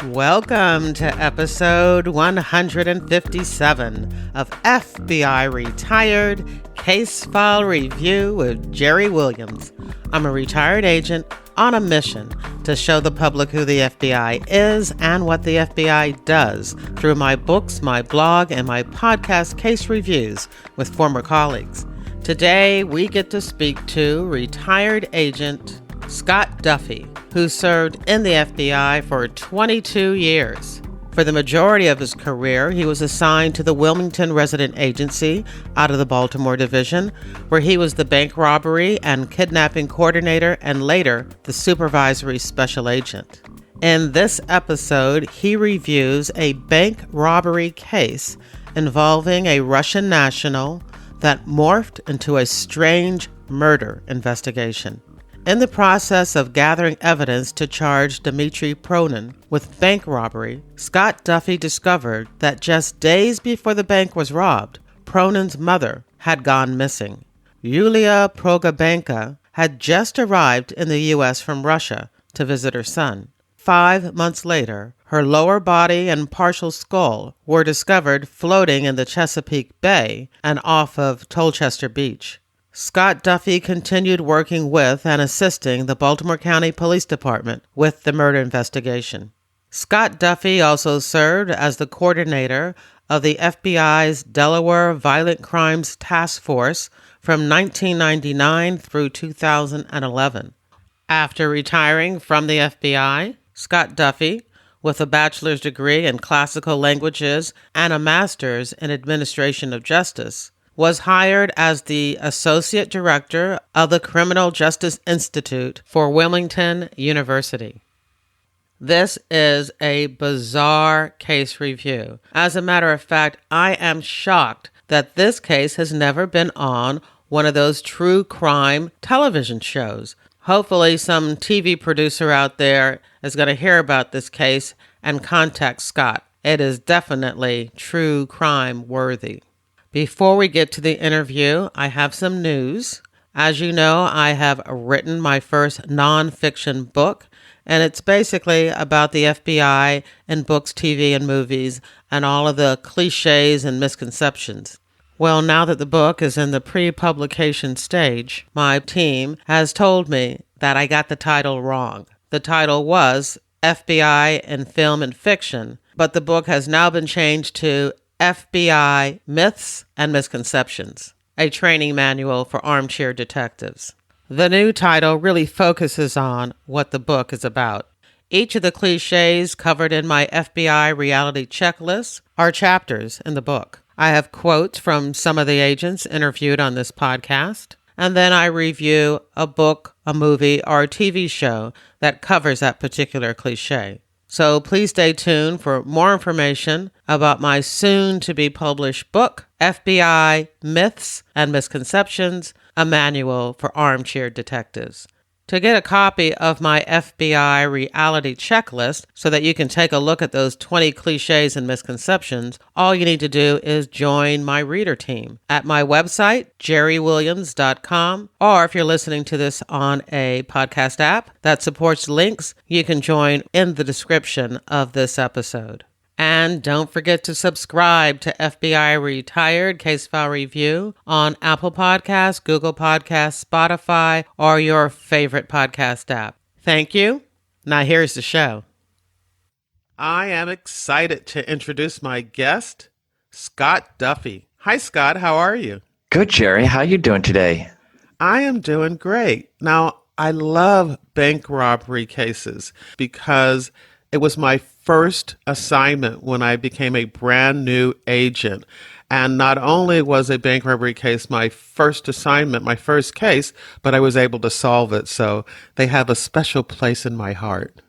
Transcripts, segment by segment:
Welcome to episode 157 of FBI Retired Case File Review with Jerry Williams. I'm a retired agent on a mission to show the public who the FBI is and what the FBI does through my books, my blog, and my podcast case reviews with former colleagues. Today, we get to speak to retired agent Scott Duffey, who served in the FBI for 22 years. For the majority of his career, he was assigned to the Wilmington Resident Agency out of the Baltimore Division, where he was the bank robbery and kidnapping coordinator and later the supervisory special agent. In this episode, he reviews a bank robbery case involving a Russian national that morphed into a strange murder investigation. In the process of gathering evidence to charge Dmitry Pronin with bank robbery, Scott Duffey discovered that just days before the bank was robbed, Pronin's mother had gone missing. Yulia Pogrebenko had just arrived in the U.S. from Russia to visit her son. 5 months later, her lower body and partial skull were discovered floating in the Chesapeake Bay and off of Tolchester Beach. Scott Duffey continued working with and assisting the Baltimore County Police Department with the murder investigation. Scott Duffey also served as the coordinator of the FBI's Delaware Violent Crimes Task Force from 1999 through 2011. After retiring from the FBI, Scott Duffey, with a bachelor's degree in classical languages and a master's in administration of justice, was hired as the Associate Director of the Criminal Justice Institute for Wilmington University. This is a bizarre case review. As a matter of fact, I am shocked that this case has never been on one of those true crime television shows. Hopefully some TV producer out there is going to hear about this case and contact Scott. It is definitely true crime worthy. Before we get to the interview, I have some news. As you know, I have written my first nonfiction book, and it's basically about the FBI in books, TV, and movies, and all of the cliches and misconceptions. Well, now that the book is in the pre-publication stage, my team has told me that I got the title wrong. The title was FBI in Film and Fiction, but the book has now been changed to FBI Myths and Misconceptions, a training manual for armchair detectives. The new title really focuses on what the book is about. Each of the cliches covered in my FBI reality checklist are chapters in the book. I have quotes from some of the agents interviewed on this podcast, and then I review a book, a movie, or a TV show that covers that particular cliche. So please stay tuned for more information about my soon-to-be-published book, FBI Myths and Misconceptions, a manual for armchair detectives. To get a copy of my FBI reality checklist so that you can take a look at those 20 cliches and misconceptions, all you need to do is join my reader team at my website, jerrywilliams.com, or if you're listening to this on a podcast app that supports links, you can join in the description of this episode. And don't forget to subscribe to FBI Retired Case File Review on Apple Podcasts, Google Podcasts, Spotify, or your favorite podcast app. Thank you. Now here's the show. I am excited to introduce my guest, Scott Duffey. Hi, Scott. How are you? Good, Jerry. How are you doing today? I am doing great. Now, I love bank robbery cases because it was my first assignment when I became a brand new agent. And not only was a bank robbery case my first assignment, my first case, but I was able to solve it. So they have a special place in my heart.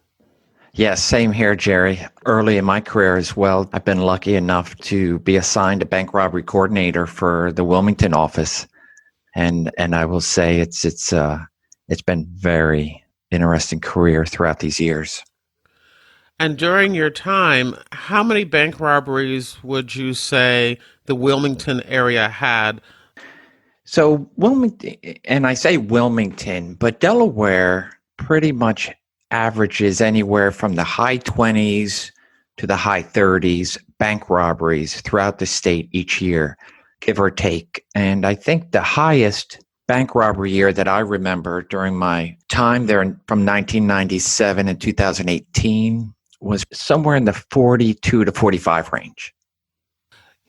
Yes, same here, Jerry. Early in my career as well, I've been lucky enough to be assigned a bank robbery coordinator for the Wilmington office. And I will say it's been very interesting career throughout these years. And during your time, how many bank robberies would you say the Wilmington area had? So Wilmington, and I say Wilmington, but Delaware pretty much averages anywhere from the high 20s to the high 30s bank robberies throughout the state each year, give or take. And I think the highest bank robbery year that I remember during my time there from 1997 and 2018 was somewhere in the 42 to 45 range.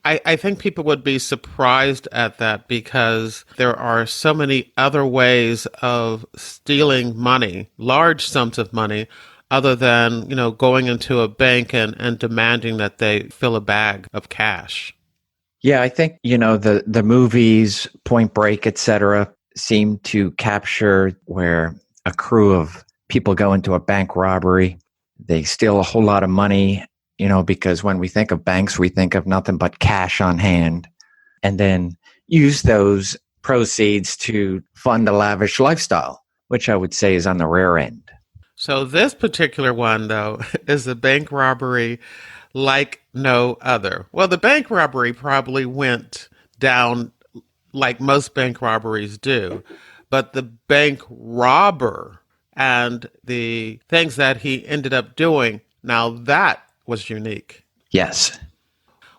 I think people would be surprised at that because there are so many other ways of stealing money, large sums of money, other than, going into a bank and demanding that they fill a bag of cash. Yeah, I think, the movies, Point Break, etc., seem to capture where a crew of people go into a bank robbery. They steal a whole lot of money, because when we think of banks, we think of nothing but cash on hand, and then use those proceeds to fund a lavish lifestyle, which I would say is on the rare end. So this particular one, though, is a bank robbery like no other. Well, the bank robbery probably went down like most bank robberies do, but the bank robber and the things that he ended up doing, now that was unique. Yes.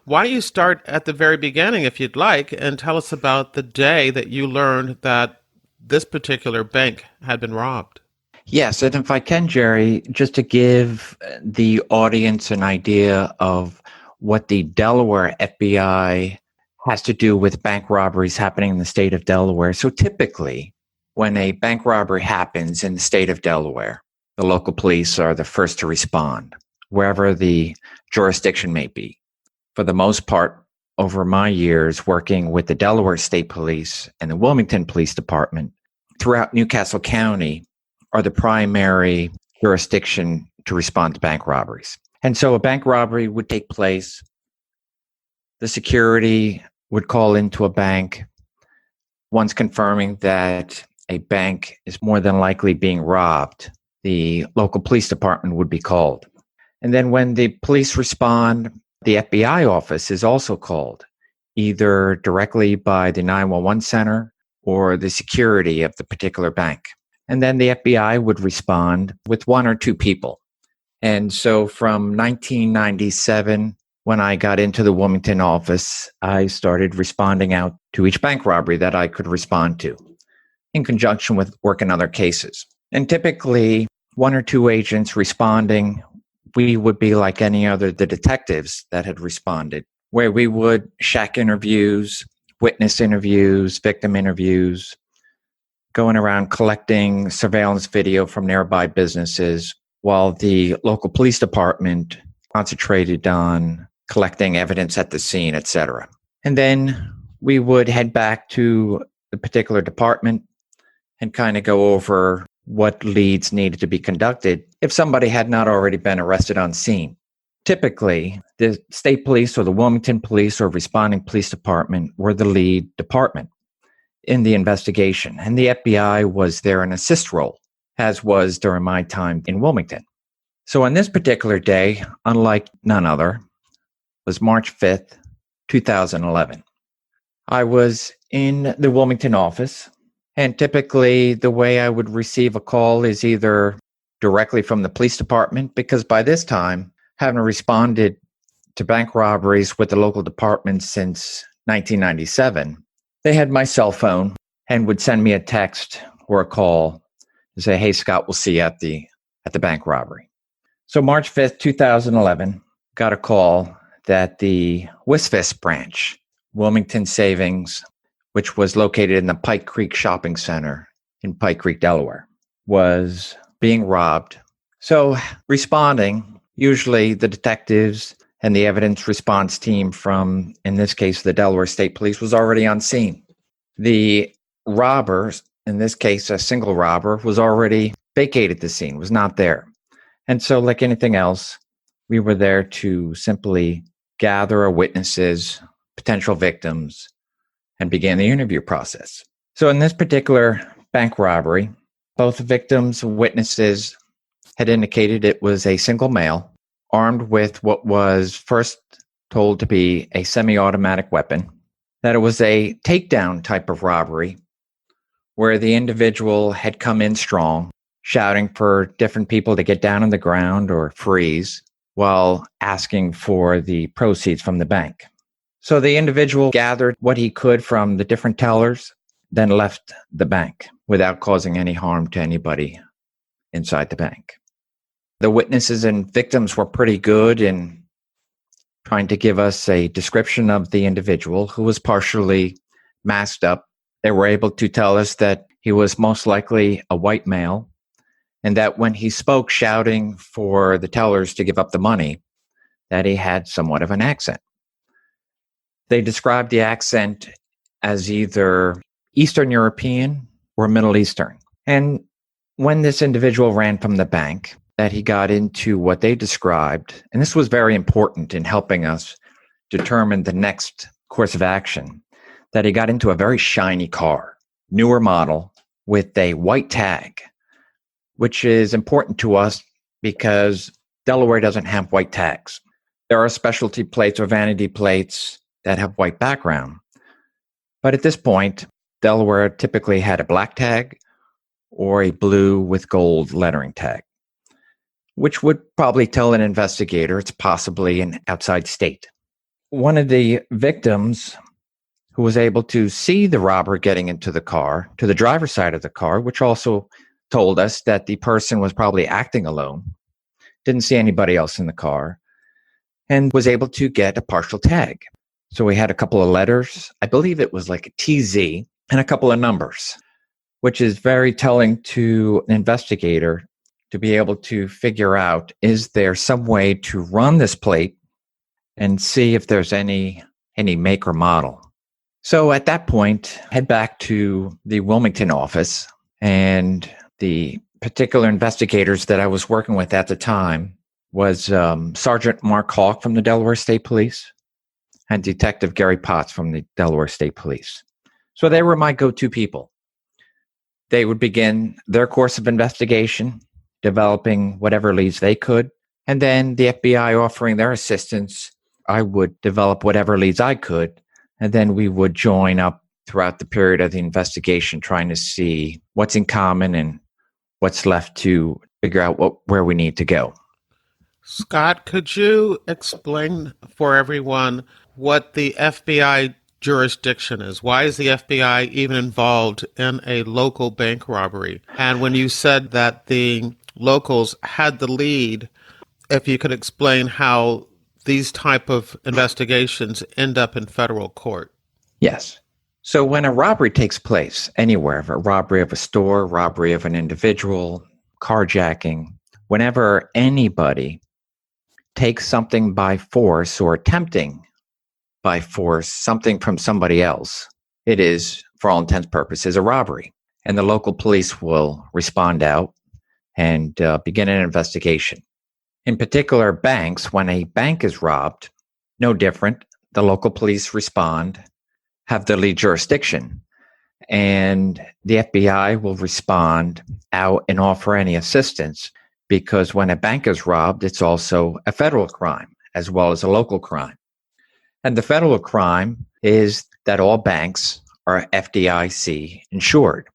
Why don't you start at the very beginning, if you'd like, and tell us about the day that you learned that this particular bank had been robbed? Yes, and if I can, Jerry, just to give the audience an idea of what the Delaware FBI has to do with bank robberies happening in the state of Delaware. So typically, when a bank robbery happens in the state of Delaware, the local police are the first to respond, wherever the jurisdiction may be. For the most part, over my years working with the Delaware State Police and the Wilmington Police Department, throughout Newcastle County are the primary jurisdiction to respond to bank robberies. And so a bank robbery would take place. The security would call into a bank. Once confirming that a bank is more than likely being robbed, the local police department would be called. And then when the police respond, the FBI office is also called, either directly by the 911 center or the security of the particular bank. And then the FBI would respond with one or two people. And so from 1997, when I got into the Wilmington office, I started responding out to each bank robbery that I could respond to in conjunction with working other cases. And typically, one or two agents responding, we would be like any other, the detectives that had responded, where we would shack interviews, witness interviews, victim interviews, going around collecting surveillance video from nearby businesses, while the local police department concentrated on collecting evidence at the scene, etc. And then we would head back to the particular department and kind of go over what leads needed to be conducted if somebody had not already been arrested on scene. Typically, the state police or the Wilmington police or responding police department were the lead department in the investigation, and the FBI was there in assist role, as was during my time in Wilmington. So on this particular day, unlike none other, was March 5th, 2011. I was in the Wilmington office, and typically the way I would receive a call is either directly from the police department, because by this time, having responded to bank robberies with the local department since 1997, they had my cell phone and would send me a text or a call and say, "Hey, Scott, we'll see you at the bank robbery." So March 5th, 2011, got a call that the Wisfis branch, Wilmington Savings, which was located in the Pike Creek Shopping Center in Pike Creek, Delaware, was being robbed. So responding, usually the detectives and the evidence response team from, in this case, the Delaware State Police, was already on scene. The robber, in this case, a single robber, was already vacated the scene, was not there. And so like anything else, we were there to simply gather our witnesses, potential victims, and began the interview process. So in this particular bank robbery, both victims and witnesses had indicated it was a single male armed with what was first told to be a semi-automatic weapon, that it was a takedown type of robbery where the individual had come in strong, shouting for different people to get down on the ground or freeze while asking for the proceeds from the bank. So the individual gathered what he could from the different tellers, then left the bank without causing any harm to anybody inside the bank. The witnesses and victims were pretty good in trying to give us a description of the individual, who was partially masked up. They were able to tell us that he was most likely a white male, and that when he spoke shouting for the tellers to give up the money, that he had somewhat of an accent. They described the accent as either Eastern European or Middle Eastern. And when this individual ran from the bank, that he got into what they described, and this was very important in helping us determine the next course of action, that he got into a very shiny car, newer model, with a white tag, which is important to us because Delaware doesn't have white tags. There are specialty plates or vanity plates that have white background. But at this point, Delaware typically had a black tag or a blue with gold lettering tag, which would probably tell an investigator it's possibly an outside state. One of the victims who was able to see the robber getting into the car, to the driver's side of the car, which also told us that the person was probably acting alone, didn't see anybody else in the car, and was able to get a partial tag. So we had a couple of letters. I believe it was like a TZ and a couple of numbers, which is very telling to an investigator to be able to figure out, is there some way to run this plate and see if there's any make or model. So at that point, head back to the Wilmington office, and the particular investigators that I was working with at the time was Sergeant Mark Hawk from the Delaware State Police and Detective Gary Potts from the Delaware State Police. So they were my go-to people. They would begin their course of investigation, developing whatever leads they could, and then the FBI offering their assistance, I would develop whatever leads I could, and then we would join up throughout the period of the investigation, trying to see what's in common and what's left to figure out where we need to go. Scott, could you explain for everyone what the FBI jurisdiction is? Why is the FBI even involved in a local bank robbery? And when you said that the locals had the lead, if you could explain how these type of investigations end up in federal court. Yes. So when a robbery takes place anywhere, a robbery of a store, robbery of an individual, carjacking, whenever anybody takes something by force or attempting by force something from somebody else, it is, for all intents and purposes, a robbery. And the local police will respond out and begin an investigation. In particular, banks, when a bank is robbed, no different. The local police respond, have the lead jurisdiction, and the FBI will respond out and offer any assistance, because when a bank is robbed, it's also a federal crime as well as a local crime. And the federal crime is that all banks are FDIC insured.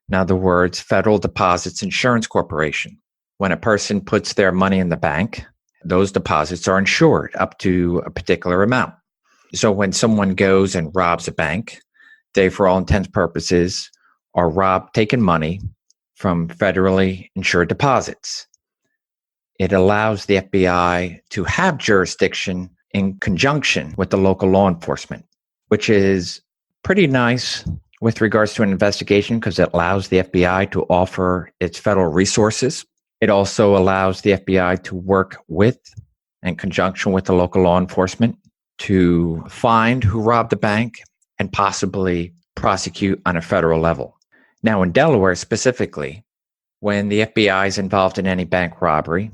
In other words, Federal Deposits Insurance Corporation. When a person puts their money in the bank, those deposits are insured up to a particular amount. So when someone goes and robs a bank, they, for all intents and purposes, are taking money from federally insured deposits. It allows the FBI to have jurisdiction in conjunction with the local law enforcement, which is pretty nice with regards to an investigation because it allows the FBI to offer its federal resources. It also allows the FBI to work with, in conjunction with the local law enforcement, to find who robbed the bank and possibly prosecute on a federal level. Now, in Delaware specifically, when the FBI is involved in any bank robbery,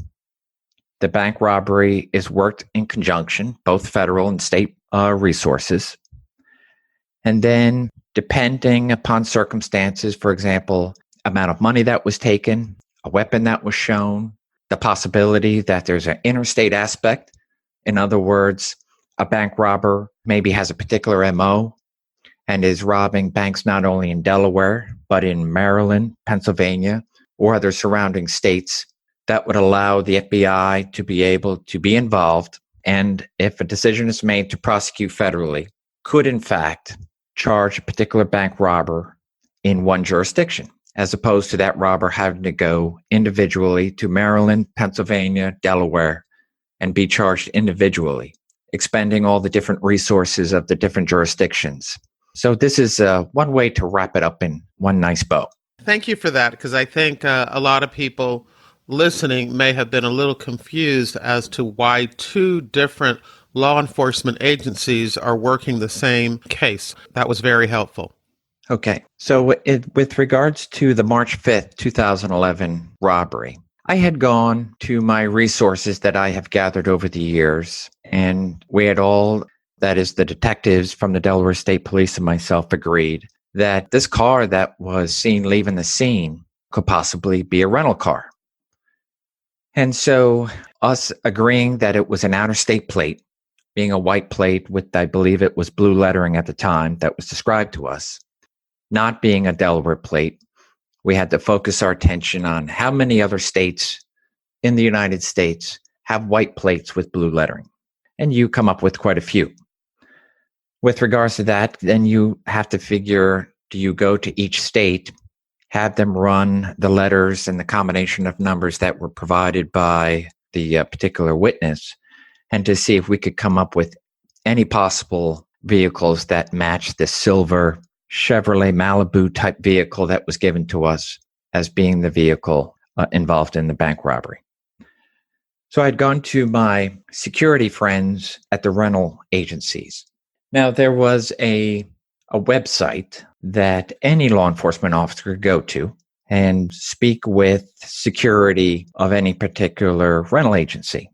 the bank robbery is worked in conjunction, both federal and state resources. And then, depending upon circumstances, for example, amount of money that was taken, a weapon that was shown, the possibility that there's an interstate aspect. In other words, a bank robber maybe has a particular MO and is robbing banks not only in Delaware, but in Maryland, Pennsylvania, or other surrounding states that would allow the FBI to be able to be involved, and if a decision is made to prosecute federally, could in fact charge a particular bank robber in one jurisdiction, as opposed to that robber having to go individually to Maryland, Pennsylvania, Delaware, and be charged individually, expending all the different resources of the different jurisdictions. So this is one way to wrap it up in one nice bow. Thank you for that, because I think a lot of people listening may have been a little confused as to why two different law enforcement agencies are working the same case. That was very helpful. Okay. So with regards to the March 5th, 2011 robbery, I had gone to my resources that I have gathered over the years, and we had all, that is the detectives from the Delaware State Police and myself, agreed that this car that was seen leaving the scene could possibly be a rental car. And so us agreeing that it was an out-of-state plate, being a white plate with, I believe it was blue lettering at the time that was described to us, not being a Delaware plate, we had to focus our attention on how many other states in the United States have white plates with blue lettering. And you come up with quite a few. With regards to that, then you have to figure, do you go to each state, have them run the letters and the combination of numbers that were provided by the particular witness, and to see if we could come up with any possible vehicles that match the silver Chevrolet Malibu type vehicle that was given to us as being the vehicle involved in the bank robbery. So I'd gone to my security friends at the rental agencies. Now, there was a website that any law enforcement officer could go to and speak with security of any particular rental agency.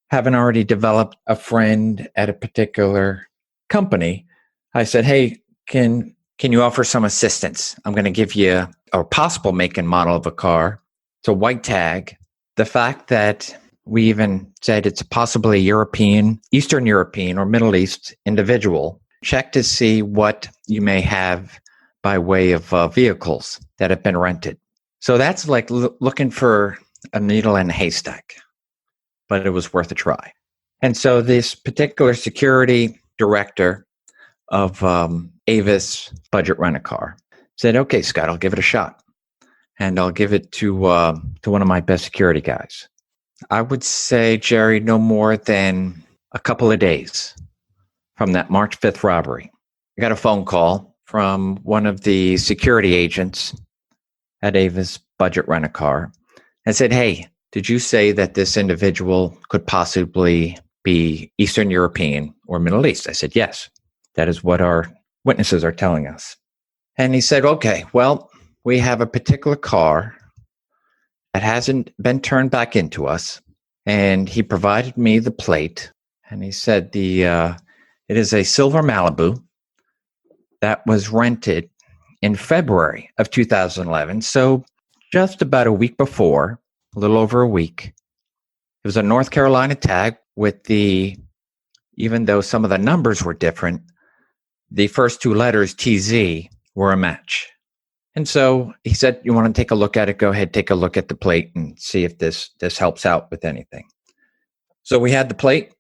Having already developed a friend at a particular company, I said, hey, can you offer some assistance? I'm going to give you a possible make and model of a car. It's a white tag. The fact that we even said it's possibly a European, Eastern European, or Middle East individual. Check to see what you may have by way of vehicles that have been rented. So that's like looking for a needle in a haystack, but it was worth a try. And so this particular security director of Avis Budget Rent-A-Car said, okay, Scott, I'll give it a shot. And I'll give it to one of my best security guys. I would say, Jerry, no more than a couple of days from that March 5th robbery. I got a phone call from one of the security agents at Avis Budget Rent-A-Car and said, hey, did you say that this individual could possibly be Eastern European or Middle East? I said, yes, that is what our witnesses are telling us. And he said, okay, well, we have a particular car that hasn't been turned back into us. And he provided me the plate. And he said it is a silver Malibu that was rented in February of 2011. So just about a week before, a little over a week. It was a North Carolina tag with even though some of the numbers were different, the first two letters, TZ, were a match. And so he said, you want to take a look at it? Go ahead, take a look at the plate and see if this helps out with anything. So we had the plate,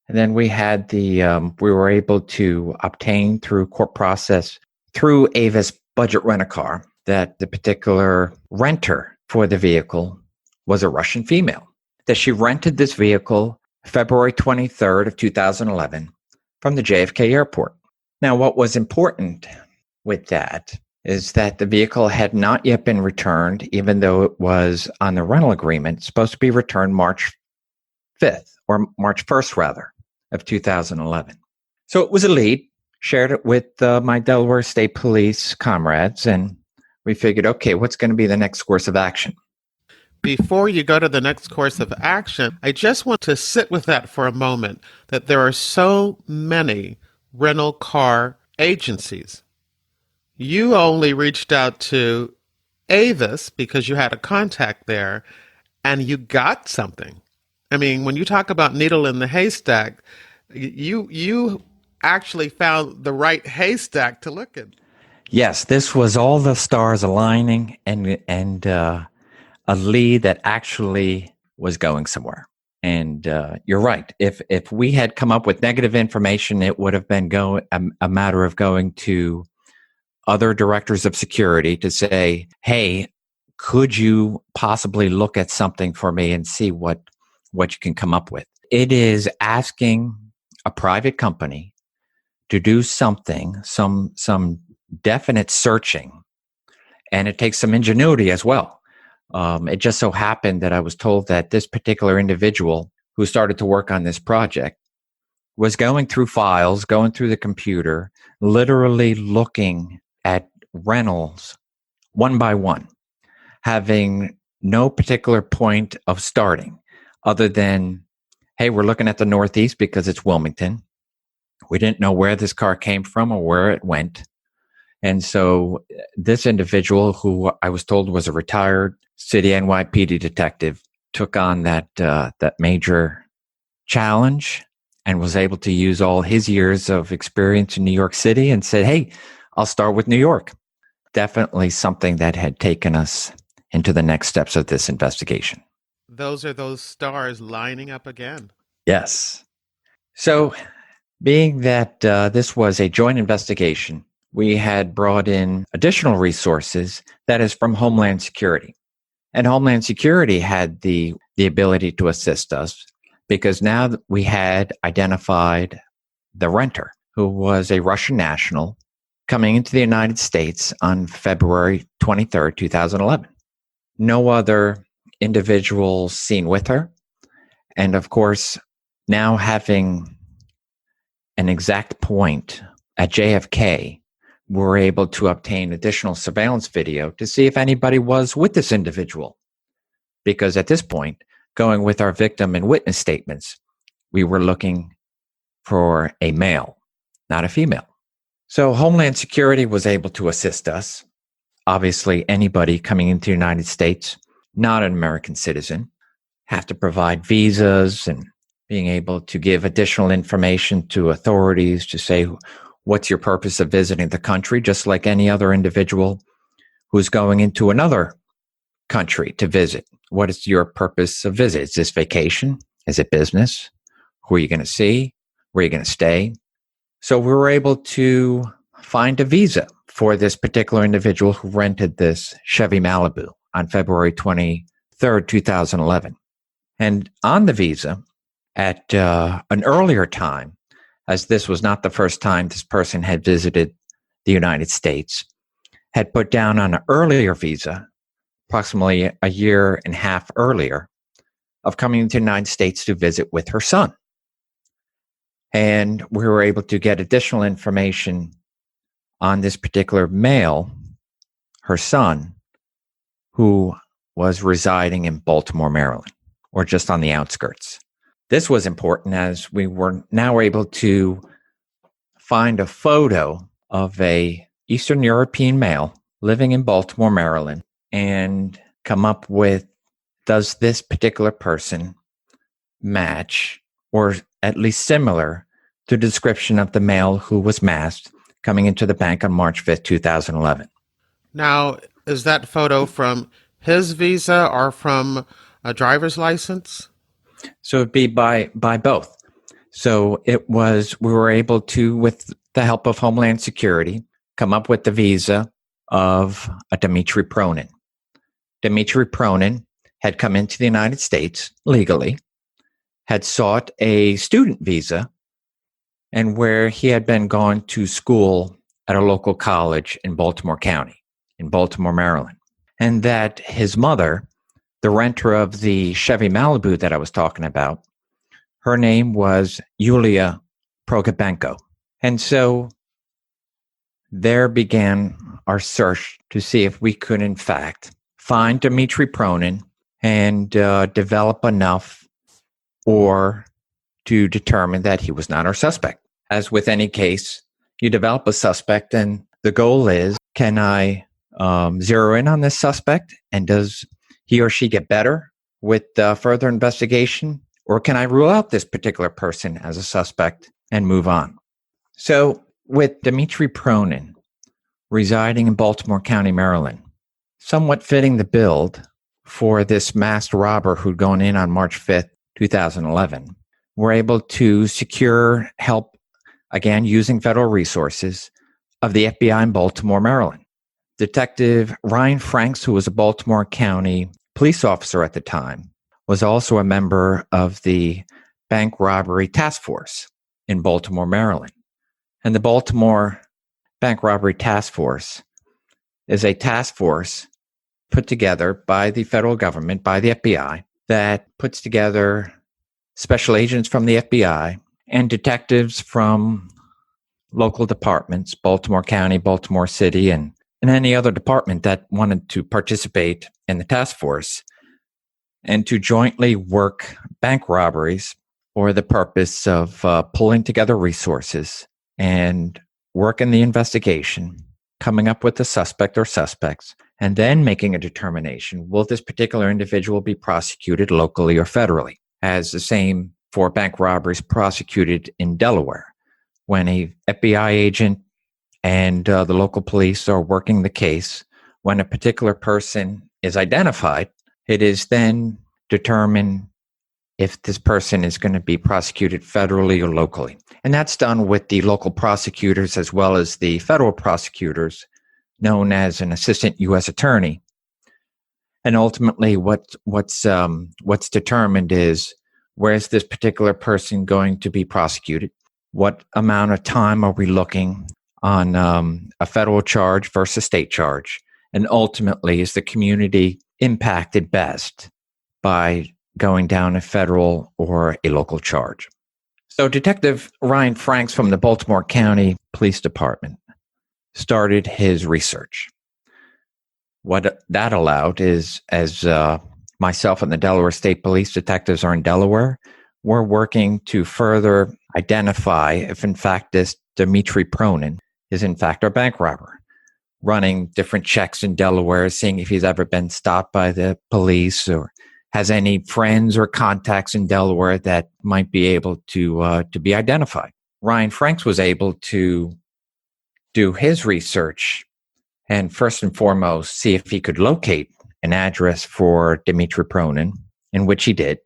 and then we had we were able to obtain through court process, through Avis Budget Rent-A-Car, that the particular renter for the vehicle was a Russian female, that she rented this vehicle February 23rd of 2011 from the JFK airport. Now, what was important with that is that the vehicle had not yet been returned, even though it was on the rental agreement, supposed to be returned March 5th, or March 1st, rather, of 2011. So it was a lead, shared it with my Delaware State Police comrades, and we figured, okay, what's going to be the next course of action? Before you go to the next course of action, I just want to sit with that for a moment, that there are so many rental car agencies. You only reached out to Avis because you had a contact there and you got something. I mean, when you talk about needle in the haystack, you actually found the right haystack to look in. Yes, this was all the stars aligning, and a lead that actually was going somewhere. And you're right. If we had come up with negative information, it would have been a matter of going to other directors of security to say, hey, could you possibly look at something for me and see what you can come up with? It is asking a private company to do something, some definite searching, and it takes some ingenuity as well. It just so happened that I was told that this particular individual who started to work on this project was going through files, going through the computer, literally looking at rentals one by one, having no particular point of starting other than, hey, we're looking at the Northeast because it's Wilmington. We didn't know where this car came from or where it went. And so this individual, who I was told was a retired city NYPD detective, took on that major challenge and was able to use all his years of experience in New York City and said, hey, I'll start with New York. Definitely something that had taken us into the next steps of this investigation. Those are those stars lining up again. Yes. So being that this was a joint investigation, we had brought in additional resources, that is from Homeland Security. And Homeland Security had the ability to assist us because now we had identified the renter, who was a Russian national coming into the United States on February 23rd, 2011. No other individuals seen with her. And of course, now having an exact point at JFK, we're able to obtain additional surveillance video to see if anybody was with this individual. Because at this point, going with our victim and witness statements, we were looking for a male, not a female. So Homeland Security was able to assist us. Obviously, anybody coming into the United States, not an American citizen, have to provide visas and being able to give additional information to authorities to say, what's your purpose of visiting the country? Just like any other individual who's going into another country to visit. What is your purpose of visit? Is this vacation? Is it business? Who are you going to see? Where are you going to stay? So we were able to find a visa for this particular individual who rented this Chevy Malibu on February 23rd, 2011. And on the visa, at an earlier time, as this was not the first time this person had visited the United States, had put down on an earlier visa, approximately a year and a half earlier, of coming to the United States to visit with her son. And we were able to get additional information on this particular male, her son, who was residing in Baltimore, Maryland, or just on the outskirts. This was important as we were now able to find a photo of a Eastern European male living in Baltimore, Maryland, and come up with, does this particular person match or at least similar to the description of the male who was masked coming into the bank on March 5th, 2011. Now, is that photo from his visa or from a driver's license? So it'd be by both. So it was, we were able to, with the help of Homeland Security, come up with the visa of a Dmitry Pronin. Dmitry Pronin had come into the United States legally, had sought a student visa, and where he had been gone to school at a local college in Baltimore County, in Baltimore, Maryland. And that his mother, the renter of the Chevy Malibu that I was talking about, her name was Yulia Pogrebenko. And so there began our search to see if we could, in fact, find Dmitry Pronin and develop enough or to determine that he was not our suspect. As with any case, you develop a suspect and the goal is, can I zero in on this suspect and does he or she get better with further investigation? Or can I rule out this particular person as a suspect and move on? So with Dmitry Pronin residing in Baltimore County, Maryland, somewhat fitting the build for this masked robber who'd gone in on March 5th, 2011, were able to secure help, again, using federal resources, of the FBI in Baltimore, Maryland. Detective Ryan Franks, who was a Baltimore County police officer at the time, was also a member of the bank robbery task force in Baltimore, Maryland. And the Baltimore Bank Robbery Task Force is a task force put together by the federal government, by the FBI, that puts together special agents from the FBI and detectives from local departments, Baltimore County, Baltimore City, and any other department that wanted to participate in the task force, and to jointly work bank robberies for the purpose of pulling together resources and working the investigation, coming up with the suspect or suspects, and then making a determination, will this particular individual be prosecuted locally or federally? As the same for bank robberies prosecuted in Delaware. When a FBI agent and the local police are working the case, when a particular person is identified, it is then determined if this person is going to be prosecuted federally or locally. And that's done with the local prosecutors as well as the federal prosecutors, known as an assistant U.S. attorney. And ultimately, what's determined is, where's this particular person going to be prosecuted? What amount of time are we looking on a federal charge versus state charge? And ultimately, is the community impacted best by going down a federal or a local charge? So Detective Ryan Franks from the Baltimore County Police Department started his research. What that allowed is, as myself and the Delaware State Police detectives are in Delaware, we're working to further identify if in fact this Dmitry Pronin is in fact our bank robber, running different checks in Delaware, seeing if he's ever been stopped by the police or has any friends or contacts in Delaware that might be able to be identified. Ryan Franks was able to do his research and first and foremost see if he could locate an address for Dmitry Pronin, in which he did,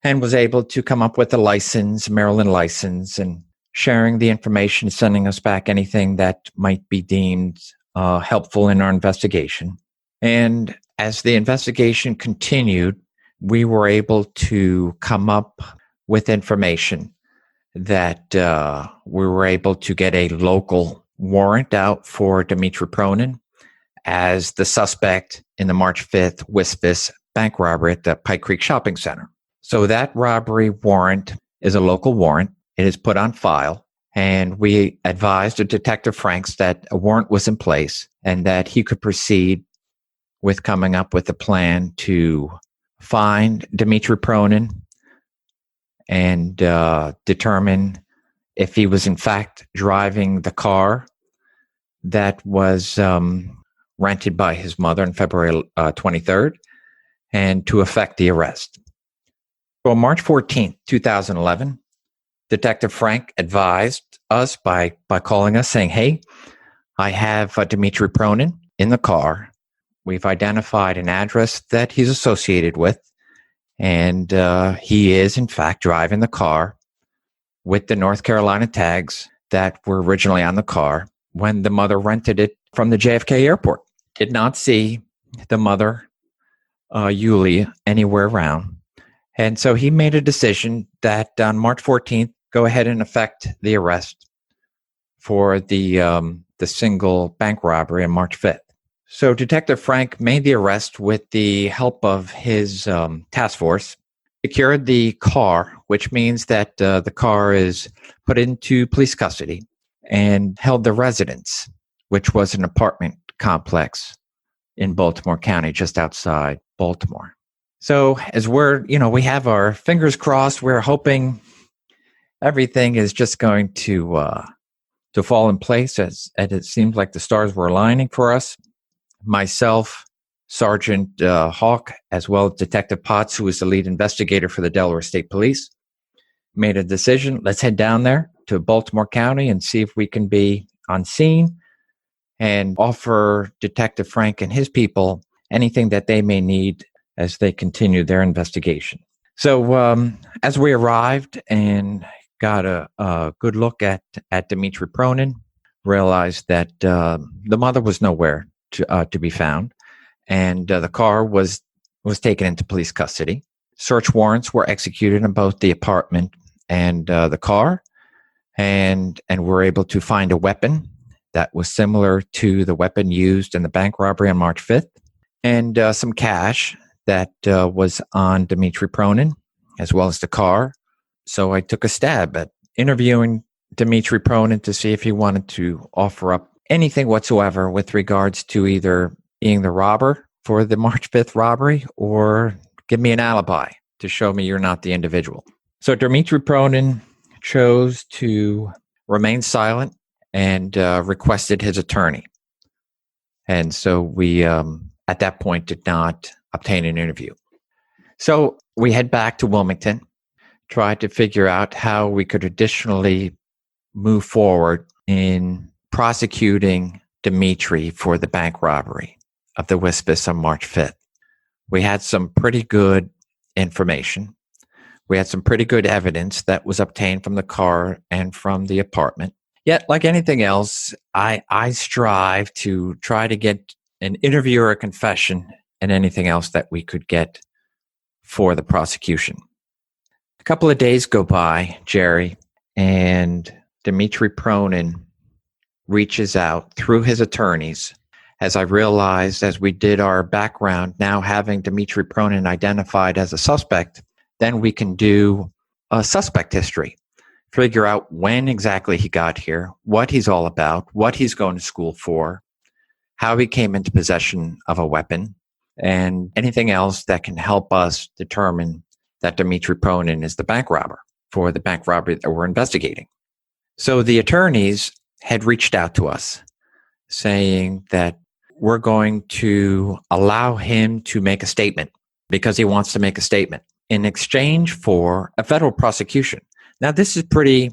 and was able to come up with a license, Maryland license, and sharing the information, sending us back anything that might be deemed helpful in our investigation. And as the investigation continued, we were able to come up with information that we were able to get a local warrant out for Dmitry Pronin as the suspect in the March 5th Wisvis bank robbery at the Pike Creek Shopping Center. So that robbery warrant is a local warrant. It is put on file, and we advised Detective Franks that a warrant was in place and that he could proceed with coming up with a plan to find Dmitry Pronin and determine if he was in fact driving the car that was rented by his mother on February 23rd, and to effect the arrest. So on March 14th, 2011, Detective Frank advised us by calling us saying, hey, I have Dmitry Pronin in the car. We've identified an address that he's associated with, and he is, in fact, driving the car with the North Carolina tags that were originally on the car when the mother rented it from the JFK airport. Did not see the mother, Yulia, anywhere around. And so he made a decision that on March 14th, go ahead and effect the arrest for the single bank robbery on March 5th. So Detective Frank made the arrest with the help of his task force, secured the car, which means that the car is put into police custody, and held the residence, which was an apartment complex in Baltimore County, just outside Baltimore. So as we have our fingers crossed, we're hoping everything is just going to fall in place as it seems like the stars were aligning for us. Myself, Sergeant Hawk, as well as Detective Potts, who is the lead investigator for the Delaware State Police, made a decision. Let's head down there to Baltimore County and see if we can be on scene and offer Detective Frank and his people anything that they may need as they continue their investigation. So as we arrived and got a good look at Dmitry Pronin, realized that the mother was nowhere to be found, and the car was taken into police custody. Search warrants were executed in both the apartment and the car, and we're able to find a weapon that was similar to the weapon used in the bank robbery on March 5th, and some cash that was on Dmitry Pronin, as well as the car. So I took a stab at interviewing Dmitry Pronin to see if he wanted to offer up anything whatsoever with regards to either being the robber for the March 5th robbery or give me an alibi to show me you're not the individual. So Dmitry Pronin chose to remain silent and requested his attorney. And so we, at that point, did not obtain an interview. So we head back to Wilmington, tried to figure out how we could additionally move forward in prosecuting Dmitry for the bank robbery of the Wispis on March 5th. We had some pretty good information. We had some pretty good evidence that was obtained from the car and from the apartment. Yet, like anything else, I strive to try to get an interview or a confession and anything else that we could get for the prosecution. A couple of days go by, Jerry, and Dmitry Pronin reaches out through his attorneys. As I realized, as we did our background, now having Dmitry Pronin identified as a suspect, then we can do a suspect history. Figure out when exactly he got here, what he's all about, what he's going to school for, how he came into possession of a weapon, and anything else that can help us determine that Dmitry Pronin is the bank robber for the bank robbery that we're investigating. So the attorneys had reached out to us saying that we're going to allow him to make a statement because he wants to make a statement in exchange for a federal prosecution. Now, this is pretty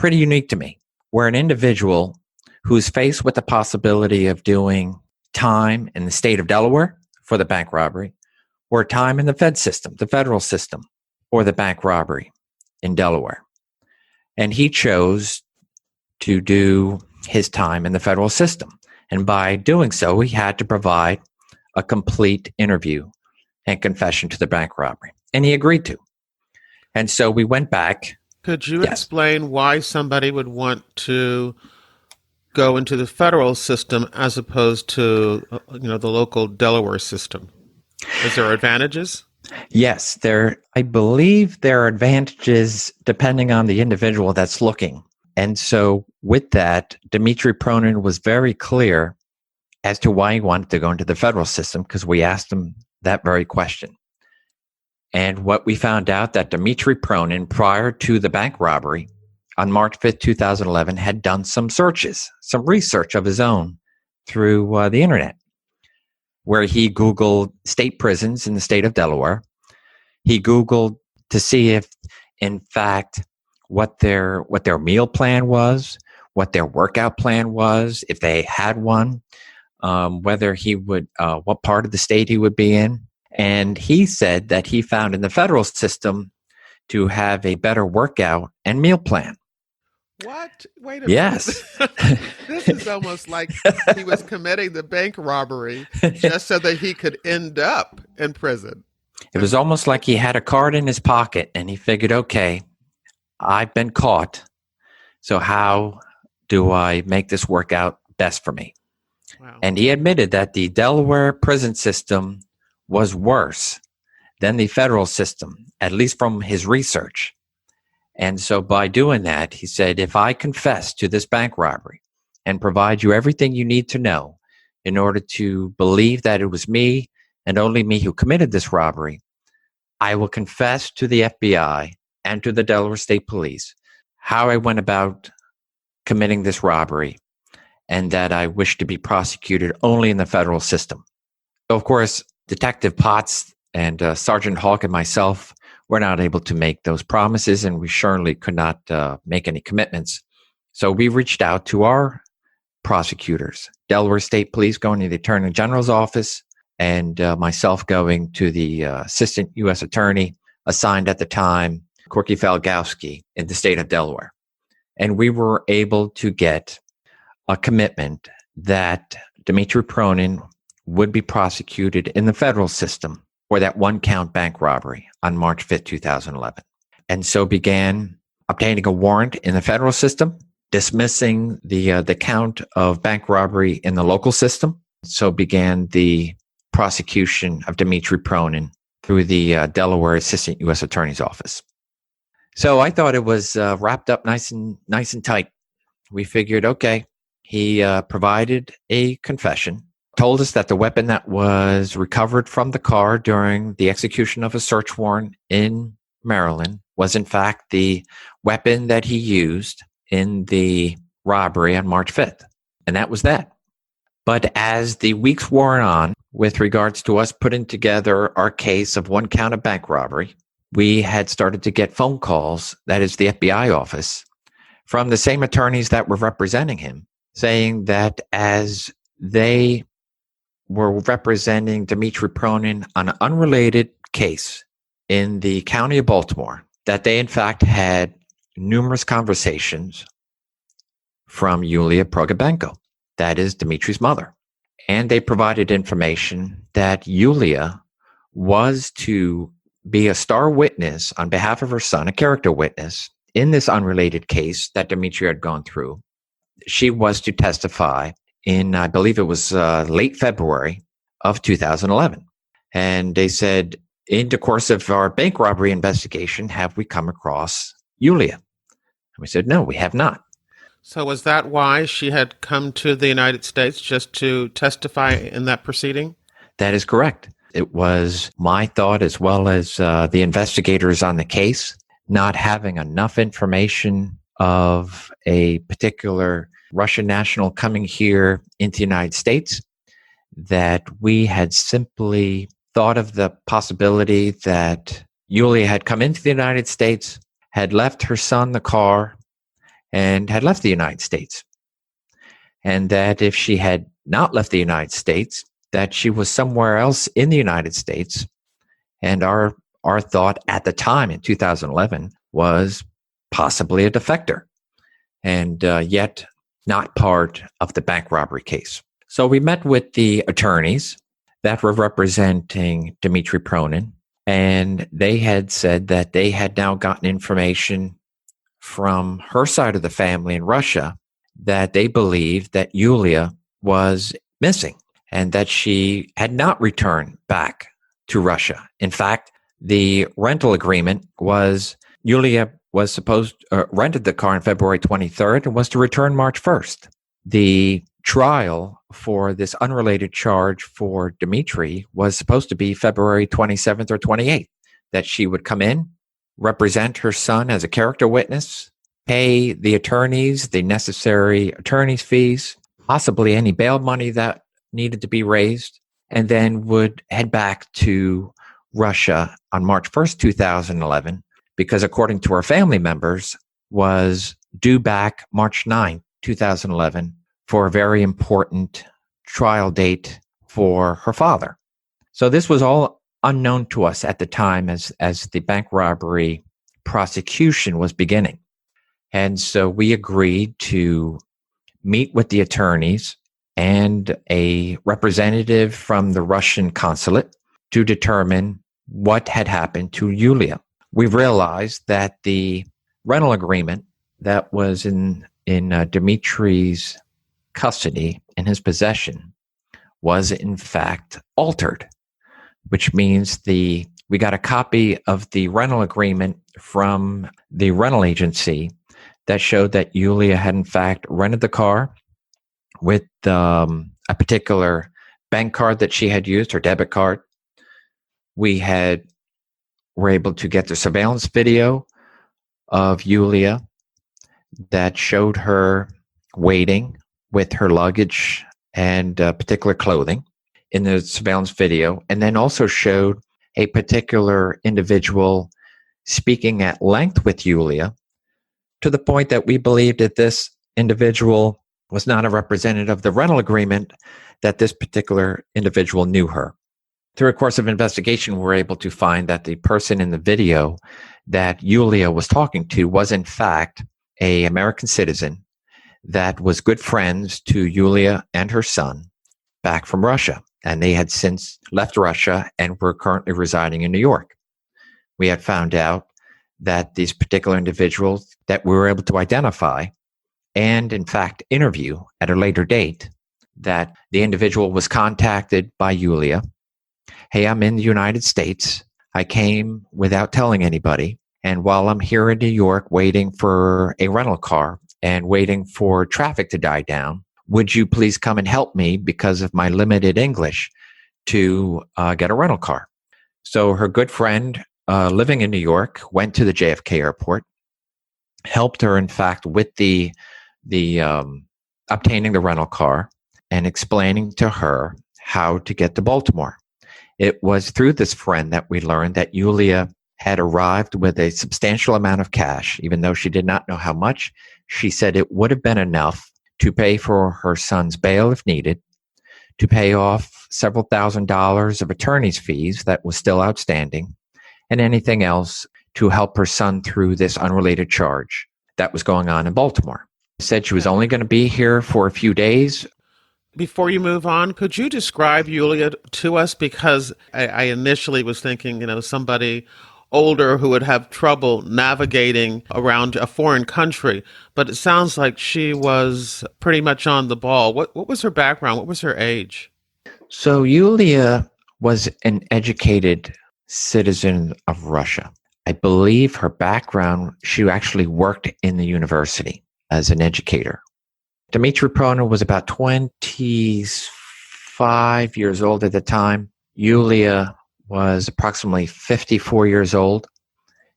unique to me, where an individual who's faced with the possibility of doing time in the state of Delaware for the bank robbery, or time in the Fed system, the federal system, or the bank robbery in Delaware. And he chose to do his time in the federal system. And by doing so, he had to provide a complete interview and confession to the bank robbery. And he agreed to. And so we went back. Could you explain why somebody would want to go into the federal system as opposed to, the local Delaware system? Is there advantages? Yes, I believe there are advantages depending on the individual that's looking. And so with that, Dmitry Pronin was very clear as to why he wanted to go into the federal system, because we asked him that very question. And what we found out that Dmitry Pronin, prior to the bank robbery on March 5th, 2011, had done some searches, some research of his own through the internet, where he Googled state prisons in the state of Delaware. He Googled to see if, in fact, what their meal plan was, what their workout plan was, if they had one, whether he would, what part of the state he would be in. And he said that he found in the federal system to have a better workout and meal plan. What? Wait a yes. minute. This is almost like he was committing the bank robbery just so that he could end up in prison. It was almost like he had a card in his pocket and he figured, okay, I've been caught. So how do I make this work out best for me? Wow. And he admitted that the Delaware prison system was worse than the federal system, at least from his research. And so by doing that, he said, if I confess to this bank robbery and provide you everything you need to know in order to believe that it was me and only me who committed this robbery, I will confess to the FBI and to the Delaware State Police how I went about committing this robbery and that I wish to be prosecuted only in the federal system. So, of course, Detective Potts and Sergeant Hawk and myself were not able to make those promises, and we surely could not make any commitments. So we reached out to our prosecutors, Delaware State Police, going to the Attorney General's office, and myself going to the assistant U.S. attorney assigned at the time, Corky Falgowski, in the state of Delaware. And we were able to get a commitment that Dmitry Pronin would be prosecuted in the federal system for that one-count bank robbery on March 5th, 2011. And so began obtaining a warrant in the federal system, dismissing the count of bank robbery in the local system. So began the prosecution of Dmitry Pronin through the Delaware Assistant U.S. Attorney's Office. So I thought it was wrapped up nice and tight. We figured, okay, he provided a confession, told us that the weapon that was recovered from the car during the execution of a search warrant in Maryland was in fact the weapon that he used in the robbery on March 5th. And that was that. But as the weeks wore on, with regards to us putting together our case of one count of bank robbery, we had started to get phone calls, that is the FBI office, from the same attorneys that were representing him, saying that as they were representing Dmitry Pronin on an unrelated case in the county of Baltimore, that they in fact had numerous conversations from Yulia Pogrebenko, that is Dmitry's mother. And they provided information that Yulia was to be a star witness on behalf of her son, a character witness, in this unrelated case that Dmitry had gone through. She was to testify in, I believe it was late February of 2011. And they said, in the course of our bank robbery investigation, have we come across Yulia? And we said, no, we have not. So was that why she had come to the United States, just to testify in that proceeding? That is correct. It was my thought, as well as the investigators on the case, not having enough information of a particular Russian national coming here into the United States, that we had simply thought of the possibility that Yulia had come into the United States, had left her son the car, and had left the United States. And that if she had not left the United States, that she was somewhere else in the United States. And our thought at the time in 2011 was possibly a defector, and yet not part of the bank robbery case. So we met with the attorneys that were representing Dmitry Pronin, and they had said that they had now gotten information from her side of the family in Russia that they believed that Yulia was missing and that she had not returned back to Russia. In fact, the rental agreement was Yulia was supposed rented the car on February 23rd and was to return March 1st. The trial for this unrelated charge for Dmitry was supposed to be February 27th or 28th, that she would come in, represent her son as a character witness, pay the attorneys the necessary attorney's fees, possibly any bail money that needed to be raised, and then would head back to Russia on March 1st, 2011, because according to her family members, was due back March 9th, 2011, for a very important trial date for her father. So this was all unknown to us at the time as the bank robbery prosecution was beginning. And so we agreed to meet with the attorneys and a representative from the Russian consulate to determine what had happened to Yulia. We realized that the rental agreement that was in Dmitry's custody, in his possession, was in fact altered, which means we got a copy of the rental agreement from the rental agency that showed that Yulia had in fact rented the car with a particular bank card that she had used, her debit card. We were able to get the surveillance video of Yulia that showed her waiting with her luggage and particular clothing in the surveillance video, and then also showed a particular individual speaking at length with Yulia, to the point that we believed that this individual was not a representative of the rental agreement, that this particular individual knew her. Through a course of investigation, we were able to find that the person in the video that Yulia was talking to was in fact an American citizen that was good friends to Yulia and her son back from Russia. And they had since left Russia and were currently residing in New York. We had found out that these particular individuals that we were able to identify and in fact interview at a later date, that the individual was contacted by Yulia. Hey, I'm in the United States. I came without telling anybody. And while I'm here in New York waiting for a rental car and waiting for traffic to die down, would you please come and help me because of my limited English to get a rental car? So her good friend living in New York went to the JFK airport, helped her, in fact, with the obtaining the rental car and explaining to her how to get to Baltimore. It was through this friend that we learned that Yulia had arrived with a substantial amount of cash, even though she did not know how much. She said it would have been enough to pay for her son's bail if needed, to pay off several $1,000s of attorney's fees that was still outstanding, and anything else to help her son through this unrelated charge that was going on in Baltimore. Said she was only going to be here for a few days. Before you move on, could you describe Yulia to us? Because I initially was thinking, somebody older who would have trouble navigating around a foreign country, but it sounds like she was pretty much on the ball. What was her background? What was her age? So Yulia was an educated citizen of Russia. I believe her background, she actually worked in the university as an educator. Dmitry Pronin was about 25 years old at the time. Yulia was approximately 54 years old.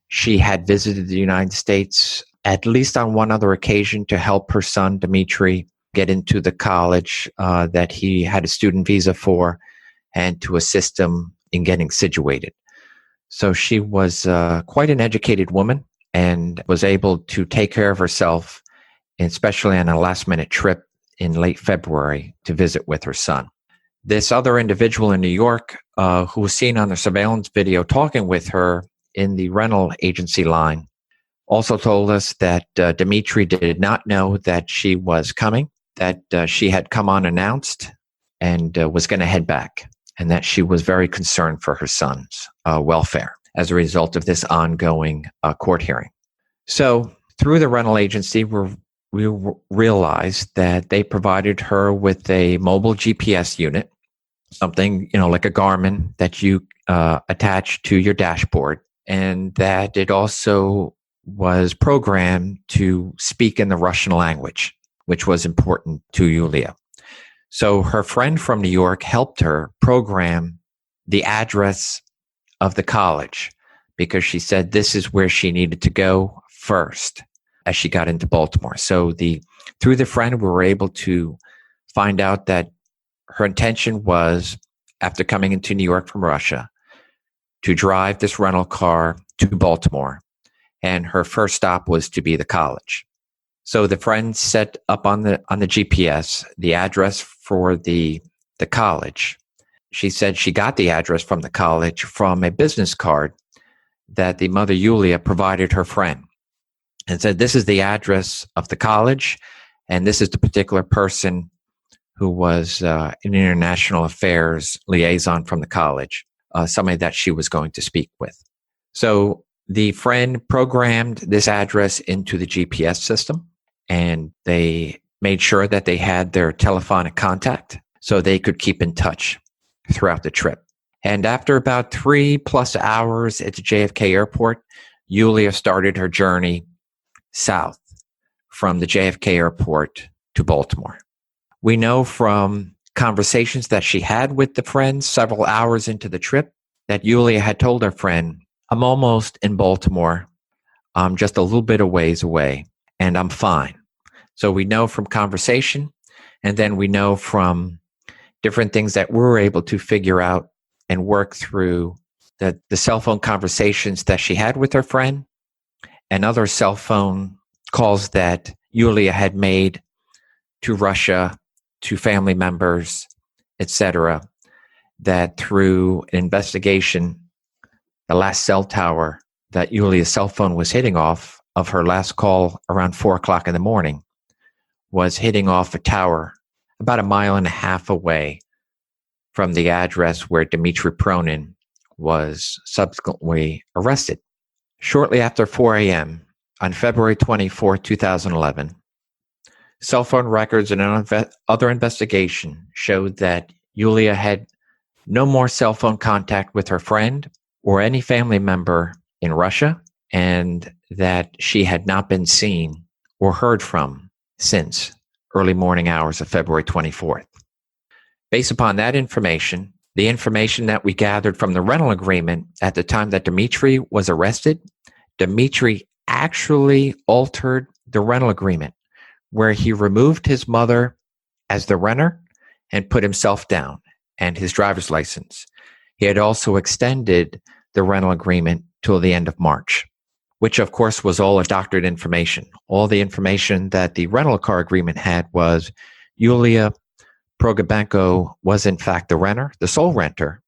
She had visited the United States at least on one other occasion to help her son, Dmitry, get into the college that he had a student visa for and to assist him in getting situated. So she was quite an educated woman and was able to take care of herself, especially on a last-minute trip in late February to visit with her son. This other individual in New York who was seen on the surveillance video talking with her in the rental agency line also told us that Dmitry did not know that she was coming, that she had come unannounced and was going to head back, and that she was very concerned for her son's welfare as a result of this ongoing court hearing. So through the rental agency, we realized that they provided her with a mobile GPS unit, something, like a Garmin that you attach to your dashboard, and that it also was programmed to speak in the Russian language, which was important to Yulia. So her friend from New York helped her program the address of the college because she said this is where she needed to go first as she got into Baltimore. So through the friend, we were able to find out that her intention was, after coming into New York from Russia, to drive this rental car to Baltimore. And her first stop was to be the college. So the friend set up on the GPS the address for the college. She said she got the address from the college from a business card that the mother Yulia provided her friend, and said, this is the address of the college, and this is the particular person who was an international affairs liaison from the college, somebody that she was going to speak with. So the friend programmed this address into the GPS system, and they made sure that they had their telephonic contact so they could keep in touch throughout the trip. And after about 3+ hours at the JFK airport, Yulia started her journey south from the JFK airport to Baltimore. We know from conversations that she had with the friend several hours into the trip that Yulia had told her friend, I'm almost in Baltimore. I'm just a little bit of ways away, and I'm fine. So we know from conversation, and then we know from different things that we were able to figure out and work through the cell phone conversations that she had with her friend and other cell phone calls that Yulia had made to Russia, to family members, etc., that through an investigation, the last cell tower that Yulia's cell phone was hitting off of her last call around 4 o'clock in the morning was hitting off a tower about 1.5 miles away from the address where Dmitry Pronin was subsequently arrested. Shortly after 4 a.m. on February 24, 2011, cell phone records and other investigation showed that Yulia had no more cell phone contact with her friend or any family member in Russia, and that she had not been seen or heard from since early morning hours of February 24th. Based upon that information, the information that we gathered from the rental agreement at the time that Dmitry was arrested, Dmitry actually altered the rental agreement where he removed his mother as the renter and put himself down and his driver's license. He had also extended the rental agreement till the end of March, which of course was all a doctored information. All the information that the rental car agreement had was Yulia Pogrebenko was in fact the renter, the sole renter,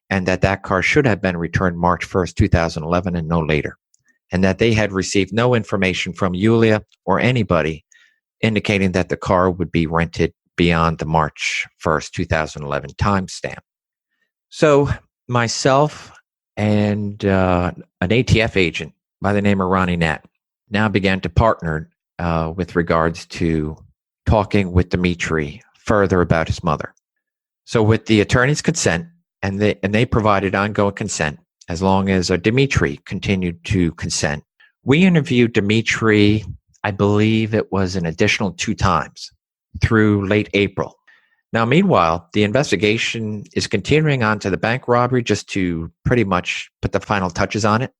and that car should have been returned March 1st, 2011 and no later, and that they had received no information from Yulia or anybody indicating that the car would be rented beyond the March 1st, 2011 timestamp. So myself and an ATF agent by the name of Ronnie Nat now began to partner with regards to talking with Dmitry further about his mother. So with the attorney's consent, and they provided ongoing consent as long as Dmitry continued to consent, we interviewed Dmitry, I believe it was an additional 2 times through late April. Now, meanwhile, the investigation is continuing on to the bank robbery just to pretty much put the final touches on it.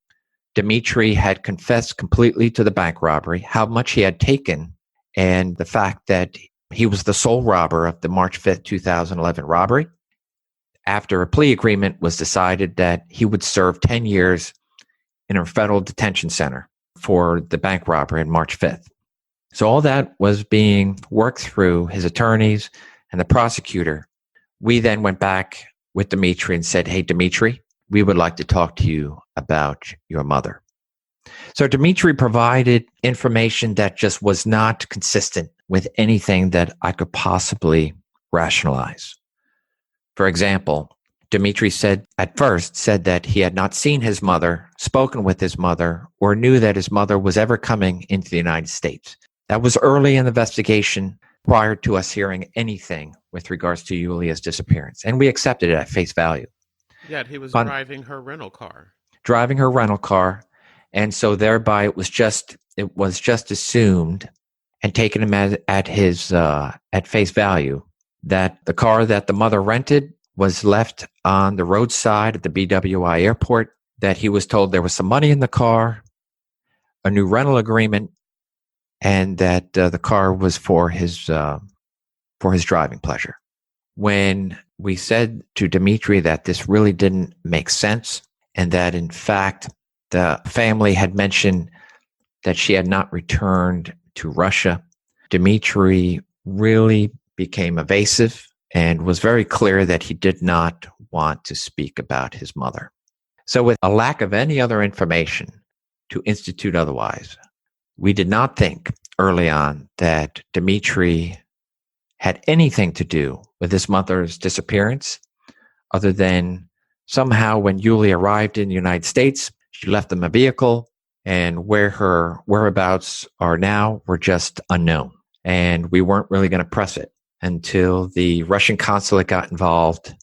Dmitry had confessed completely to the bank robbery, how much he had taken, and the fact that he was the sole robber of the March 5th, 2011 robbery. After a plea agreement was decided that he would serve 10 years in a federal detention center for the bank robbery on March 5th. So all that was being worked through his attorneys and the prosecutor. We then went back with Dmitry and said, "Hey, Dmitry, we would like to talk to you about your mother." So Dmitry provided information that just was not consistent with anything that I could possibly rationalize. For example, Dmitry said that he had not seen his mother, spoken with his mother, or knew that his mother was ever coming into the United States. That was early in the investigation, prior to us hearing anything with regards to Yulia's disappearance. And we accepted it at face value. Yet he was driving her rental car. And so thereby it was just assumed and taken him at face value that the car that the mother rented was left on the roadside at the BWI airport, that he was told there was some money in the car, a new rental agreement, and that the car was for his driving pleasure. When we said to Dmitry that this really didn't make sense, and that in fact the family had mentioned that she had not returned to Russia, Dmitry really became evasive and was very clear that he did not want to speak about his mother. So with a lack of any other information to institute otherwise, we did not think early on that Dmitry had anything to do with his mother's disappearance, other than somehow when Yulia arrived in the United States, she left them a vehicle, and where her whereabouts are now were just unknown. And we weren't really going to press it until the Russian consulate got involved,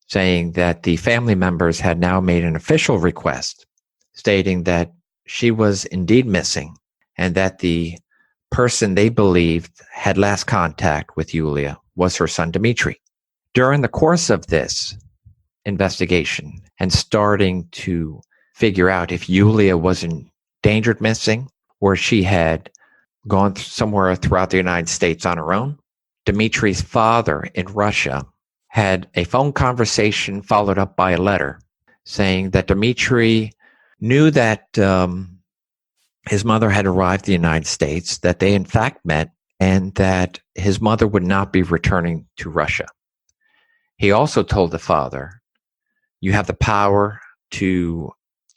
saying that the family members had now made an official request stating that she was indeed missing and that the person they believed had last contact with Yulia was her son Dmitry. During the course of this investigation and starting to figure out if Yulia was endangered missing or she had gone somewhere throughout the United States on her own, Dmitry's father in Russia had a phone conversation followed up by a letter saying that Dmitry knew that his mother had arrived in the United States, that they in fact met, and that his mother would not be returning to Russia. He also told the father, you have the power to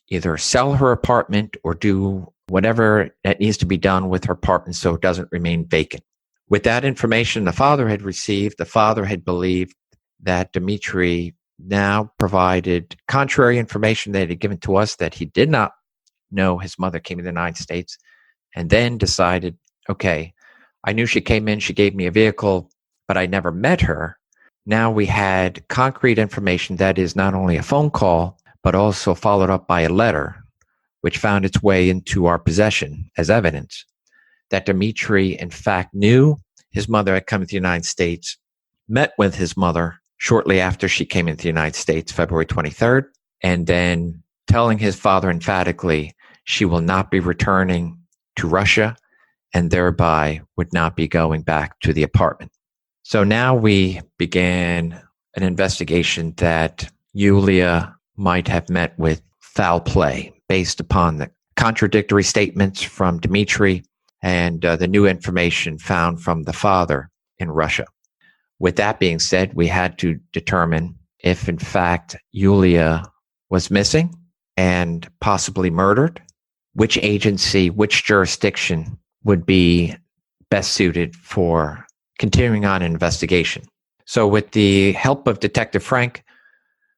either sell her apartment or do whatever that needs to be done with her apartment so it doesn't remain vacant. With that information the father had received, the father had believed that Dmitry now provided contrary information that he had given to us, that he did not know his mother came to the United States, and then decided, okay, I knew she came in, she gave me a vehicle, but I never met her. Now we had concrete information that is not only a phone call, but also followed up by a letter, which found its way into our possession as evidence that Dmitry, in fact, knew his mother had come to the United States, met with his mother shortly after she came into the United States, February 23rd, and then telling his father emphatically she will not be returning to Russia and thereby would not be going back to the apartment. So now we began an investigation that Yulia might have met with foul play based upon the contradictory statements from Dmitry and the new information found from the father in Russia. With that being said, we had to determine if, in fact, Yulia was missing and possibly murdered, which agency, which jurisdiction would be best suited for continuing on an investigation. So with the help of Detective Frank,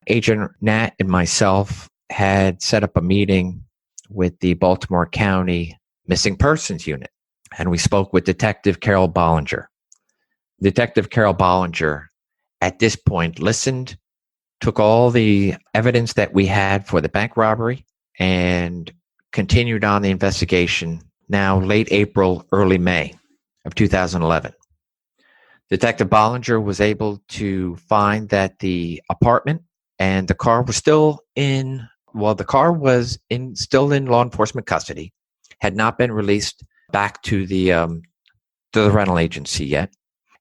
Agent Nat and myself had set up a meeting with the Baltimore County Missing Persons Unit, and we spoke with Detective Carol Bollinger. Detective Carol Bollinger, at this point, listened, took all the evidence that we had for the bank robbery, and continued on the investigation now late April, early May of 2011. Detective Bollinger was able to find that the apartment and the car was still in law enforcement custody, had not been released back to the rental agency yet,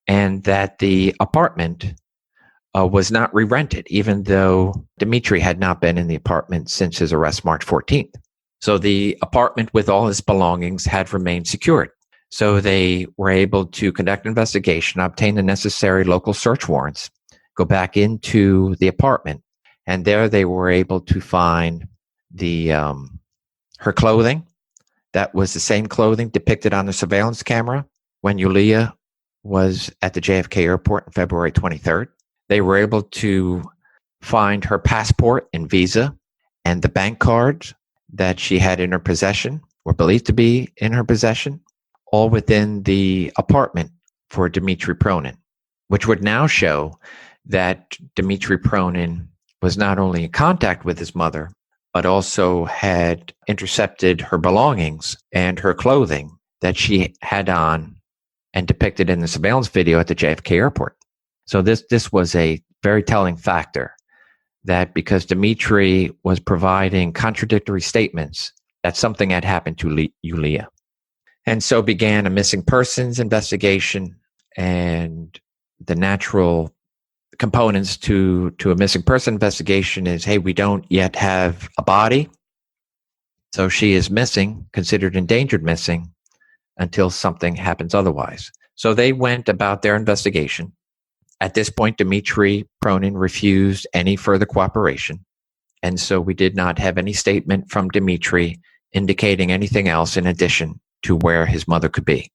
and that the apartment was not re-rented, even though Dmitry had not been in the apartment since his arrest March 14th. So the apartment with all his belongings had remained secured. So they were able to conduct an investigation, obtain the necessary local search warrants, go back into the apartment, and there they were able to find the her clothing. That was the same clothing depicted on the surveillance camera when Yulia was at the JFK airport on February 23rd. They were able to find her passport and visa and the bank cards that she had in her possession, or believed to be in her possession, all within the apartment for Dmitry Pronin, which would now show that Dmitry Pronin was not only in contact with his mother, but also had intercepted her belongings and her clothing that she had on and depicted in the surveillance video at the JFK airport. So this was a very telling factor, that because Dmitry was providing contradictory statements, that something had happened to Yulia. And so began a missing persons investigation, and the natural components to a missing person investigation is, hey, we don't yet have a body, so she is missing, considered endangered missing, until something happens otherwise. So they went about their investigation. At this point, Dmitry Pronin refused any further cooperation, and so we did not have any statement from Dmitry indicating anything else in addition to where his mother could be.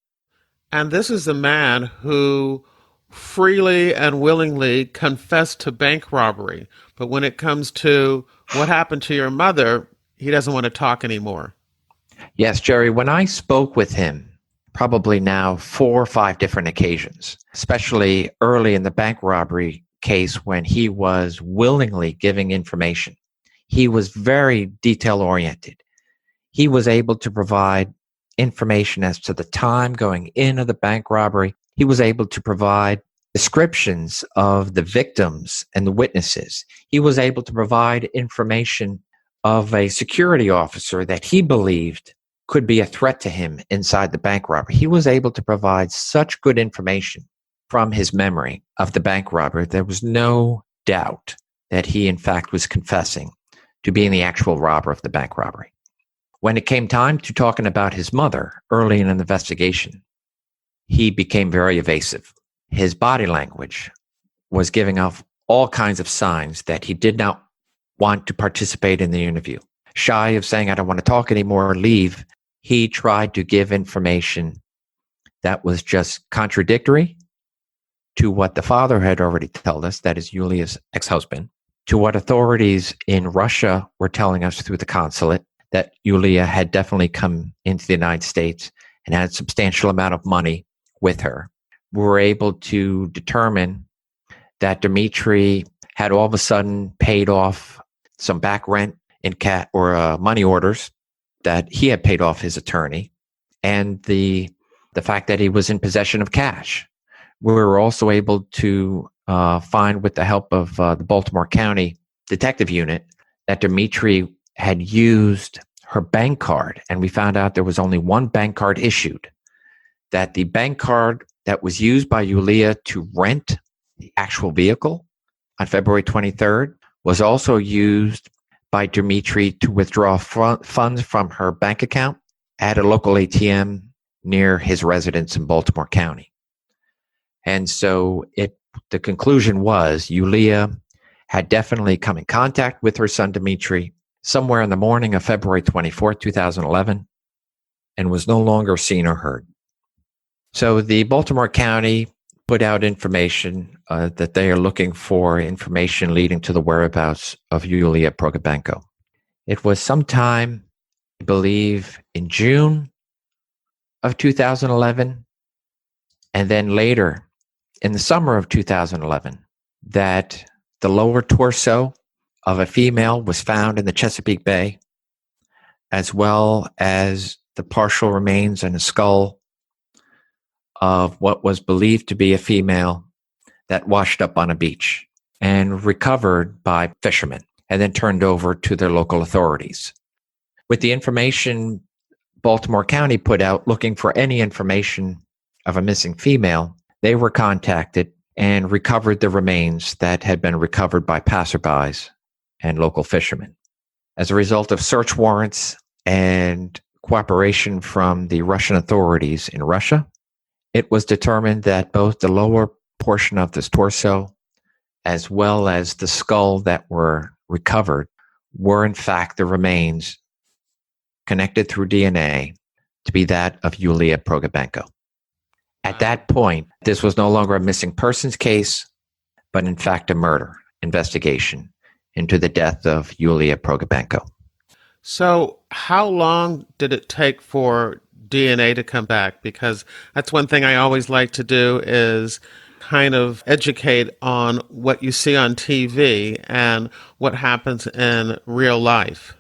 And this is a man who freely and willingly confessed to bank robbery. But when it comes to what happened to your mother, he doesn't want to talk anymore. Yes, Jerry, when I spoke with him, probably now 4 or 5 different occasions, especially early in the bank robbery case when he was willingly giving information, he was very detail-oriented. He was able to provide information as to the time going into the bank robbery. He was able to provide descriptions of the victims and the witnesses. He was able to provide information of a security officer that he believed could be a threat to him inside the bank robbery. He was able to provide such good information from his memory of the bank robbery. There was no doubt that he, in fact, was confessing to being the actual robber of the bank robbery. When it came time to talking about his mother early in an investigation, he became very evasive. His body language was giving off all kinds of signs that he did not want to participate in the interview. Shy of saying, I don't want to talk anymore, leave, he tried to give information that was just contradictory to what the father had already told us, that is Yulia's ex-husband, to what authorities in Russia were telling us through the consulate, that Yulia had definitely come into the United States and had a substantial amount of money with her. We were able to determine that Dmitry had all of a sudden paid off some back rent in money orders that he had paid off his attorney, and the fact that he was in possession of cash. We were also able to find, with the help of the Baltimore County Detective Unit, that Dmitry had used her bank card, and we found out there was only one bank card issued, that the bank card that was used by Yulia to rent the actual vehicle on February 23rd was also used by Dmitry to withdraw funds from her bank account at a local ATM near his residence in Baltimore County. And so the conclusion was Yulia had definitely come in contact with her son Dmitry somewhere in the morning of February 24th, 2011, and was no longer seen or heard. So the Baltimore County put out information that they are looking for information leading to the whereabouts of Yulia Pogrebenko. It was sometime, I believe, in June of 2011, and then later in the summer of 2011, that the lower torso of a female was found in the Chesapeake Bay, as well as the partial remains and a skull of what was believed to be a female that washed up on a beach and recovered by fishermen and then turned over to their local authorities. With the information Baltimore County put out looking for any information of a missing female, they were contacted and recovered the remains that had been recovered by passerbys and local fishermen. As a result of search warrants and cooperation from the Russian authorities in Russia, it was determined that both the lower portion of this torso as well as the skull that were recovered were in fact the remains connected through DNA to be that of Yulia Pogrebenko. At that point, this was no longer a missing persons case, but in fact a murder investigation into the death of Yulia Pogrebenko. So how long did it take for DNA to come back? Because that's one thing I always like to do, is kind of educate on what you see on TV and what happens in real life.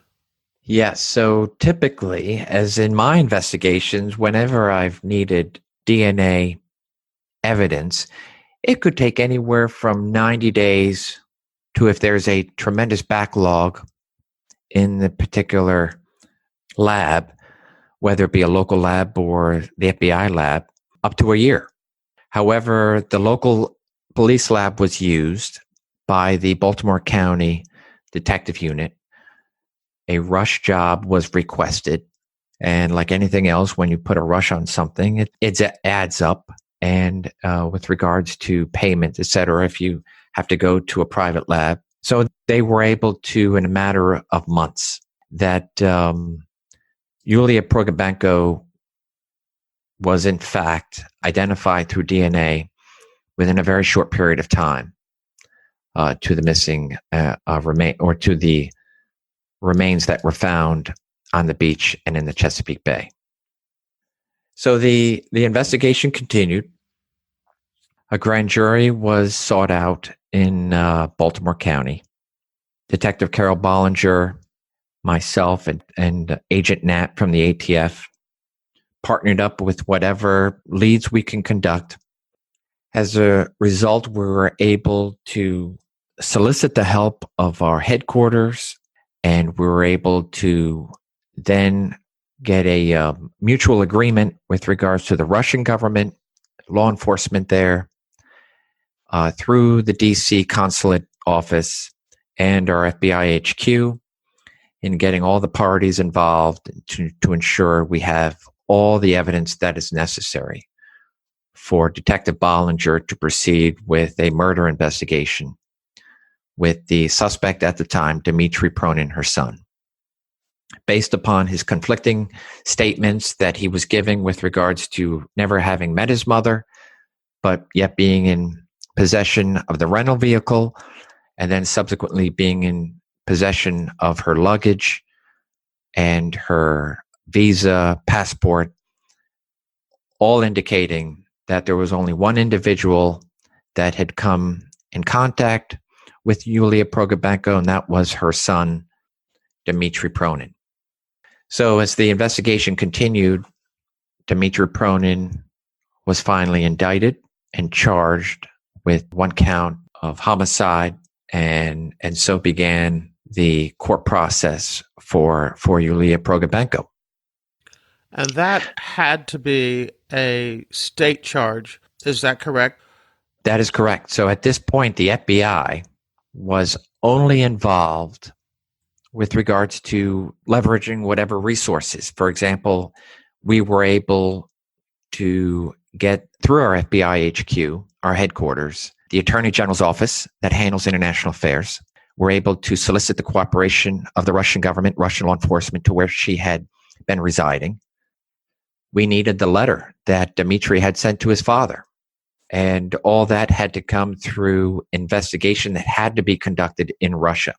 Yes. So typically, as in my investigations, whenever I've needed DNA evidence, it could take anywhere from 90 days to, if there's a tremendous backlog in the particular lab, whether it be a local lab or the FBI lab, up to a year. However, the local police lab was used by the Baltimore County Detective Unit. A rush job was requested. And like anything else, when you put a rush on something, it adds up. And with regards to payment, et cetera, if you have to go to a private lab. So they were able to, in a matter of months, that Yulia Pogrebenko was in fact identified through DNA within a very short period of time to the missing to the remains that were found on the beach and in the Chesapeake Bay. So the investigation continued. A grand jury was sought out in Baltimore County. Detective Carol Bollinger, myself, and Agent Nat from the ATF partnered up with whatever leads we can conduct. As a result, we were able to solicit the help of our headquarters, and we were able to then get a mutual agreement with regards to the Russian government, law enforcement there, through the DC consulate office and our FBI HQ, in getting all the parties involved to ensure we have all the evidence that is necessary for Detective Bollinger to proceed with a murder investigation with the suspect at the time, Dmitry Pronin, her son. Based upon his conflicting statements that he was giving with regards to never having met his mother, but yet being in possession of the rental vehicle, and then subsequently being in possession of her luggage and her visa, passport, all indicating that there was only one individual that had come in contact with Yulia Pogrebenko, and that was her son, Dmitry Pronin. So as the investigation continued, Dmitry Pronin was finally indicted and charged with one count of homicide, and so began the court process for Yulia Pogrebenko. And that had to be a state charge. Is that correct? That is correct. So at this point, the FBI was only involved with regards to leveraging whatever resources. For example, we were able to get through our FBI HQ, our headquarters, the Attorney General's office that handles international affairs. We're able to solicit the cooperation of the Russian government, Russian law enforcement, to where she had been residing. We needed the letter that Dmitry had sent to his father. And all that had to come through investigation that had to be conducted in Russia.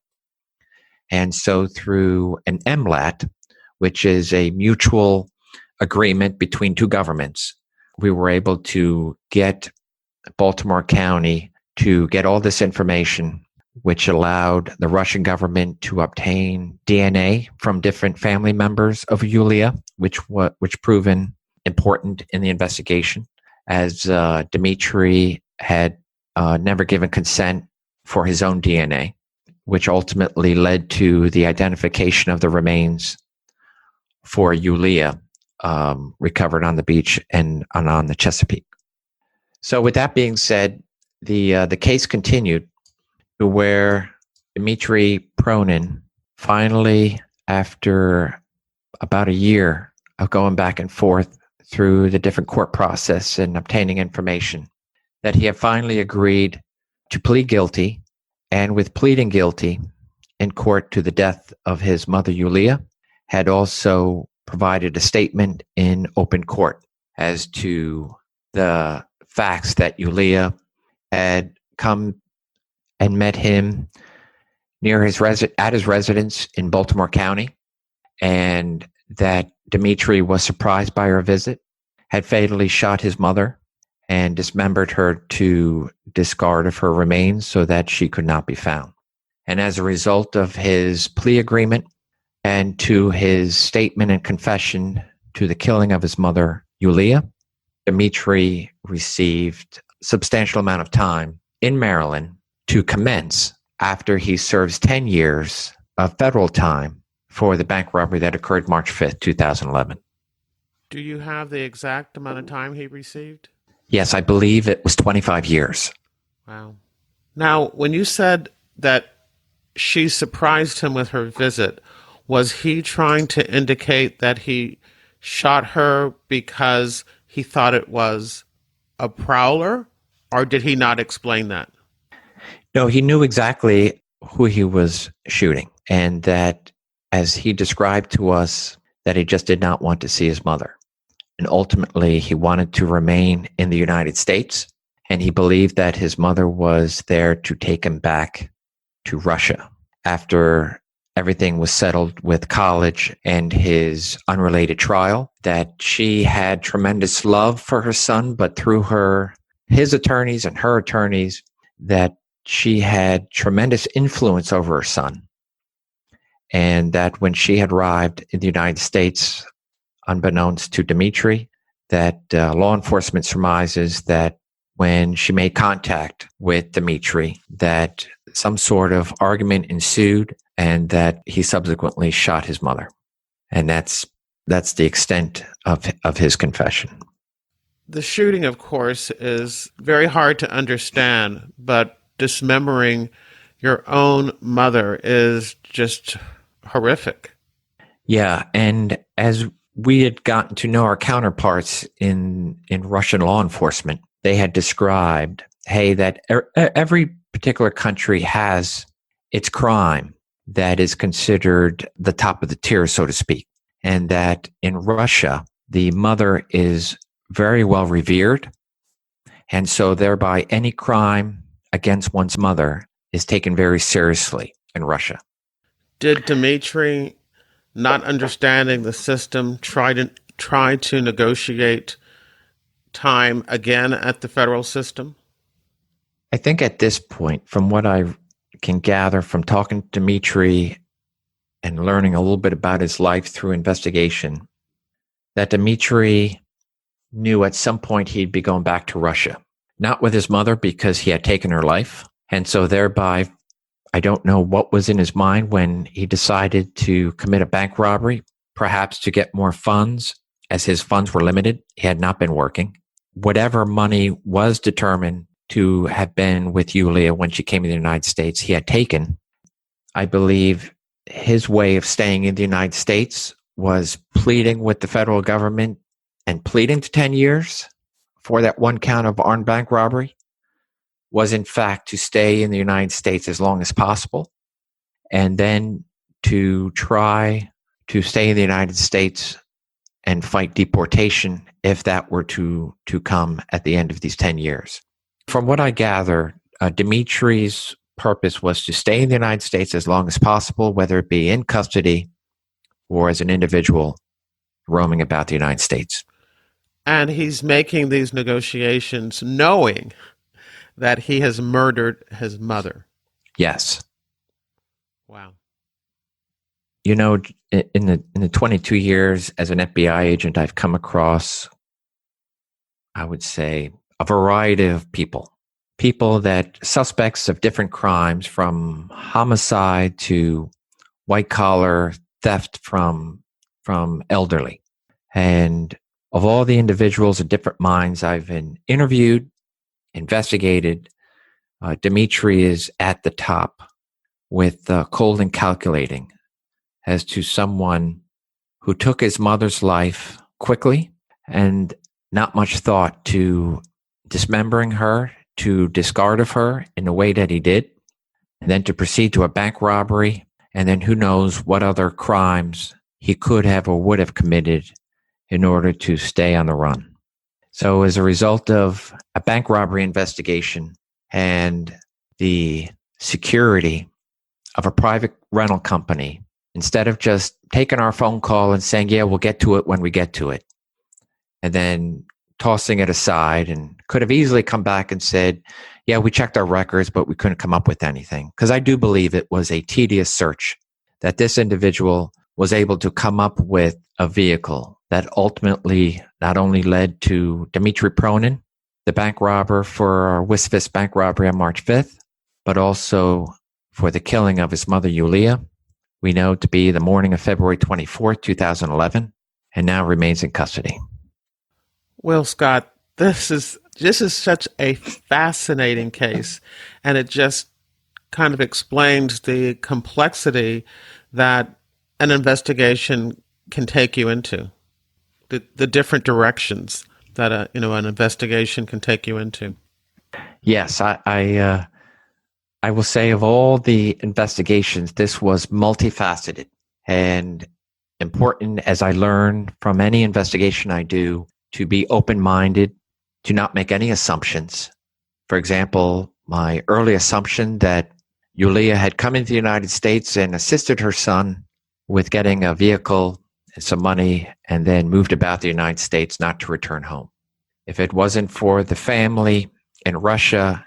And so through an MLAT, which is a mutual agreement between two governments, we were able to get Baltimore County to get all this information, which allowed the Russian government to obtain DNA from different family members of Yulia, which proven important in the investigation, as Dmitry had never given consent for his own DNA, which ultimately led to the identification of the remains for Yulia recovered on the beach and on the Chesapeake. So with that being said, the case continued to where Dmitry Pronin finally, after about a year of going back and forth through the different court process and obtaining information, that he had finally agreed to plead guilty, and with pleading guilty in court to the death of his mother, Yulia, had also provided a statement in open court as to the facts that Yulia had come and met him near at his residence in Baltimore County, and that Dmitry was surprised by her visit, had fatally shot his mother, and dismembered her to discard of her remains so that she could not be found. And as a result of his plea agreement and to his statement and confession to the killing of his mother, Yulia, Dmitry received a substantial amount of time in Maryland to commence after he serves 10 years of federal time for the bank robbery that occurred March 5th, 2011. Do you have the exact amount of time he received? Yes, I believe it was 25 years. Wow. Now, when you said that she surprised him with her visit, was he trying to indicate that he shot her because he thought it was a prowler, or did he not explain that? No, he knew exactly who he was shooting, and that, as he described to us, that he just did not want to see his mother. And ultimately, he wanted to remain in the United States, and he believed that his mother was there to take him back to Russia after everything was settled with college and his unrelated trial, that she had tremendous love for her son, but through his attorneys and her attorneys, that she had tremendous influence over her son. And that when she had arrived in the United States, unbeknownst to Dmitry, that law enforcement surmises that when she made contact with Dmitry, that some sort of argument ensued and that he subsequently shot his mother. And that's the extent of his confession. The shooting, of course, is very hard to understand, but dismembering your own mother is just horrific. Yeah, and as we had gotten to know our counterparts in Russian law enforcement, they had described, hey, that every particular country has it's crime that is considered the top of the tier, so to speak. And that in Russia, the mother is very well revered. And so thereby any crime against one's mother is taken very seriously in Russia. Did Dmitry, not understanding the system, try to negotiate time again at the federal system? I think at this point, from what I can gather from talking to Dmitry and learning a little bit about his life through investigation, that Dmitry knew at some point he'd be going back to Russia, not with his mother because he had taken her life. And so thereby, I don't know what was in his mind when he decided to commit a bank robbery, perhaps to get more funds, as his funds were limited. He had not been working. Whatever money was determined to have been with Yulia when she came to the United States, he had taken. I believe his way of staying in the United States was pleading with the federal government and pleading to 10 years for that one count of armed bank robbery was in fact to stay in the United States as long as possible and then to try to stay in the United States and fight deportation if that were to come at the end of these 10 years. From what I gather, Dmitry's purpose was to stay in the United States as long as possible, whether it be in custody or as an individual roaming about the United States. And he's making these negotiations knowing that he has murdered his mother. Yes. Wow. You know, in the 22 years as an FBI agent, I've come across, I would say, a variety of people that suspects of different crimes, from homicide to white collar theft from elderly. And of all the individuals of different minds I've been interviewed, investigated, Dmitry is at the top with cold and calculating as to someone who took his mother's life quickly and not much thought to dismembering her, to discard of her in the way that he did, and then to proceed to a bank robbery, and then who knows what other crimes he could have or would have committed in order to stay on the run. So as a result of a bank robbery investigation and the security of a private rental company, instead of just taking our phone call and saying, yeah, we'll get to it when we get to it, and then tossing it aside, and could have easily come back and said, yeah, we checked our records, but we couldn't come up with anything. Because I do believe it was a tedious search that this individual was able to come up with a vehicle that ultimately not only led to Dmitry Pronin, the bank robber for our Wisfist bank robbery on March 5th, but also for the killing of his mother, Yulia, we know to be the morning of February 24th, 2011, and now remains in custody. Well, Scott, this is such a fascinating case, and it just kind of explains the complexity that an investigation can take you into, the different directions that an investigation can take you into. Yes, I will say of all the investigations, this was multifaceted and important, as I learn from any investigation I do, to be open-minded, to not make any assumptions. For example, my early assumption that Yulia had come into the United States and assisted her son with getting a vehicle and some money and then moved about the United States not to return home. If it wasn't for the family in Russia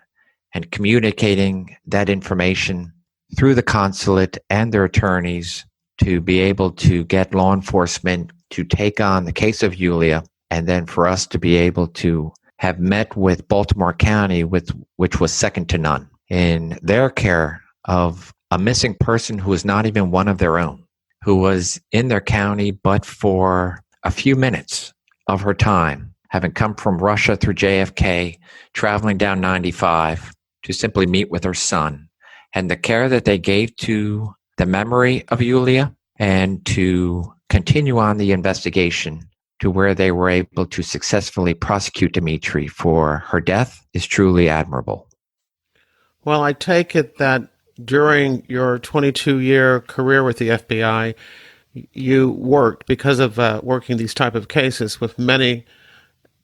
and communicating that information through the consulate and their attorneys to be able to get law enforcement to take on the case of Yulia, and then for us to be able to have met with Baltimore County, which was second to none in their care of a missing person who was not even one of their own, who was in their county but for a few minutes of her time, having come from Russia through JFK, traveling down 95 to simply meet with her son, and the care that they gave to the memory of Yulia and to continue on the investigation to where they were able to successfully prosecute Dmitry for her death is truly admirable. Well, I take it that during your 22-year career with the FBI, you worked, because of working these type of cases, with many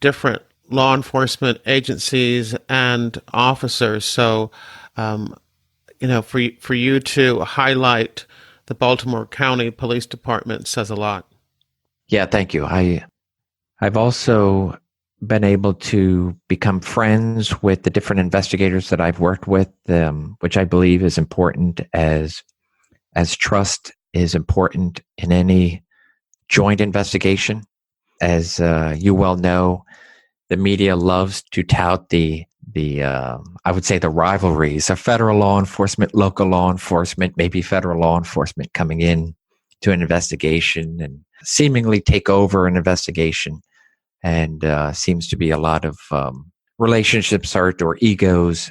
different law enforcement agencies and officers. So, for you to highlight the Baltimore County Police Department says a lot. Yeah, thank you. I've also been able to become friends with the different investigators that I've worked with, which I believe is important as trust is important in any joint investigation. As you well know, the media loves to tout the I would say the rivalries of federal law enforcement, local law enforcement, maybe federal law enforcement coming in to an investigation and seemingly take over an investigation. And seems to be a lot of relationships or egos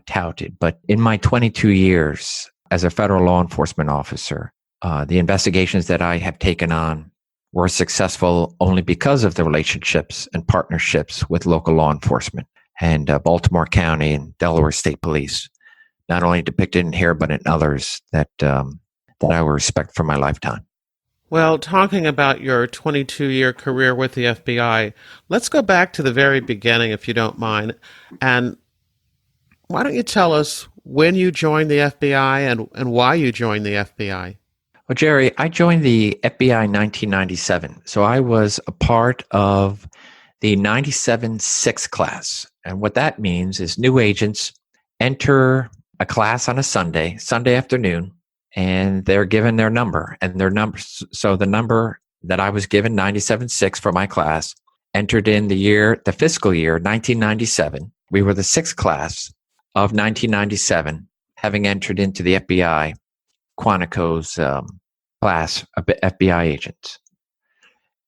touted. But in my 22 years as a federal law enforcement officer, the investigations that I have taken on were successful only because of the relationships and partnerships with local law enforcement and Baltimore County and Delaware State Police, not only depicted in here, but in others that I will respect for my lifetime. Well, talking about your 22-year career with the FBI, let's go back to the very beginning, if you don't mind. And why don't you tell us when you joined the FBI and why you joined the FBI? Well, Jerry, I joined the FBI in 1997. So I was a part of the 97 6 class. And what that means is new agents enter a class on a Sunday afternoon, and they're given their number and their numbers. So the number that I was given, 97-6 for my class, entered in the fiscal year 1997. We were the sixth class of 1997, having entered into the FBI Quantico's class of FBI agents.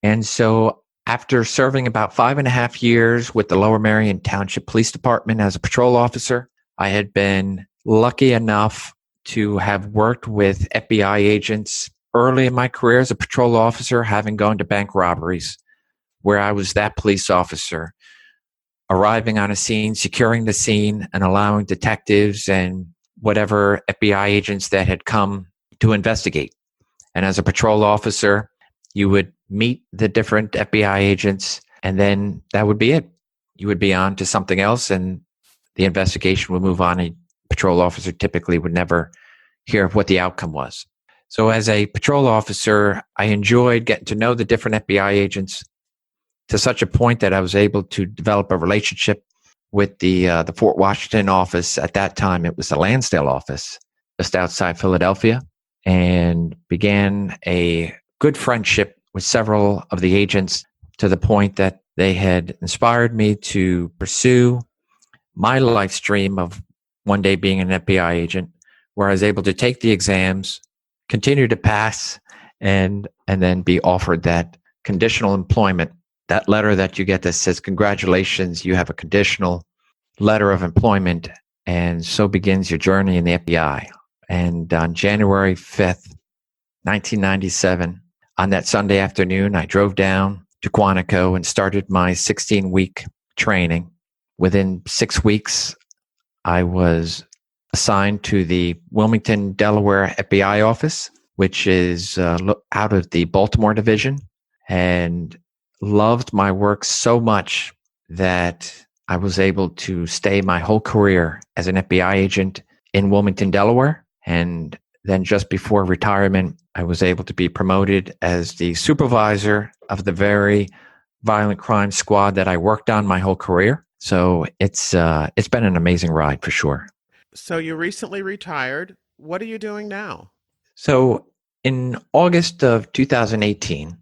And so after serving about 5.5 years with the Lower Merion Township Police Department as a patrol officer, I had been lucky enough to have worked with FBI agents early in my career as a patrol officer, having gone to bank robberies, where I was that police officer, arriving on a scene, securing the scene, and allowing detectives and whatever FBI agents that had come to investigate. And as a patrol officer, you would meet the different FBI agents, and then that would be it. You would be on to something else, and the investigation would move on. A patrol officer typically would never hear of what the outcome was. So as a patrol officer, I enjoyed getting to know the different FBI agents to such a point that I was able to develop a relationship with the Fort Washington office. At that time, it was the Lansdale office, just outside Philadelphia, and began a good friendship with several of the agents to the point that they had inspired me to pursue my life stream of one day being an FBI agent, where I was able to take the exams, continue to pass, and then be offered that conditional employment, that letter that you get that says, congratulations, you have a conditional letter of employment. And so begins your journey in the FBI. And on January 5th, 1997, on that Sunday afternoon, I drove down to Quantico and started my 16-week training. Within 6 weeks, I was assigned to the Wilmington, Delaware FBI office, which is out of the Baltimore Division, and loved my work so much that I was able to stay my whole career as an FBI agent in Wilmington, Delaware. And then just before retirement, I was able to be promoted as the supervisor of the very violent crime squad that I worked on my whole career. So it's been an amazing ride for sure. So you recently retired. What are you doing now? So in August of 2018,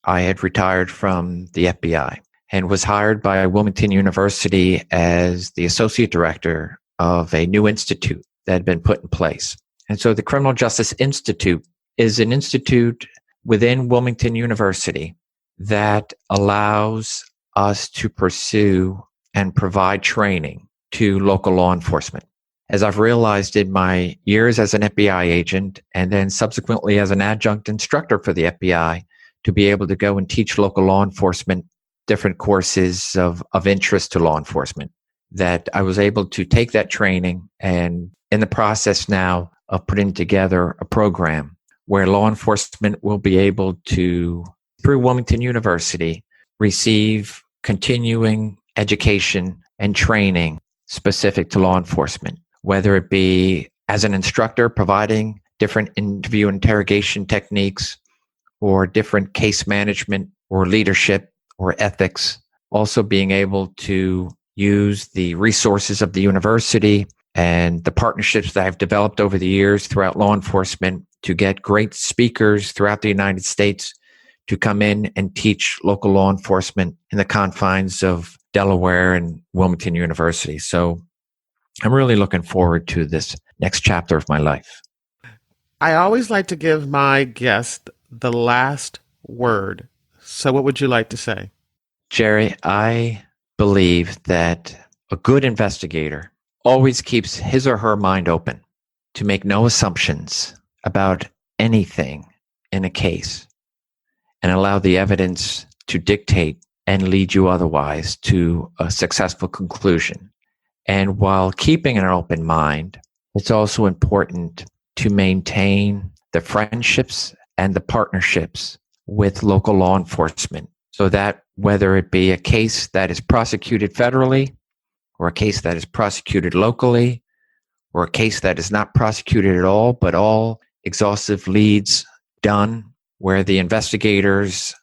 I had retired from the FBI and was hired by Wilmington University as the associate director of a new institute that had been put in place. And so the Criminal Justice Institute is an institute within Wilmington University that allows us to pursue and provide training to local law enforcement. As I've realized in my years as an FBI agent and then subsequently as an adjunct instructor for the FBI, to be able to go and teach local law enforcement different courses of interest to law enforcement, that I was able to take that training and in the process now of putting together a program where law enforcement will be able to, through Wilmington University, receive continuing education and training specific to law enforcement, whether it be as an instructor providing different interview interrogation techniques or different case management or leadership or ethics, also being able to use the resources of the university and the partnerships that I've developed over the years throughout law enforcement to get great speakers throughout the United States to come in and teach local law enforcement in the confines of Delaware and Wilmington University. So I'm really looking forward to this next chapter of my life. I always like to give my guest the last word. So what would you like to say? Jerry, I believe that a good investigator always keeps his or her mind open to make no assumptions about anything in a case and allow the evidence to dictate and lead you otherwise to a successful conclusion. And while keeping an open mind, it's also important to maintain the friendships and the partnerships with local law enforcement so that whether it be a case that is prosecuted federally or a case that is prosecuted locally or a case that is not prosecuted at all, but all exhaustive leads done where the investigators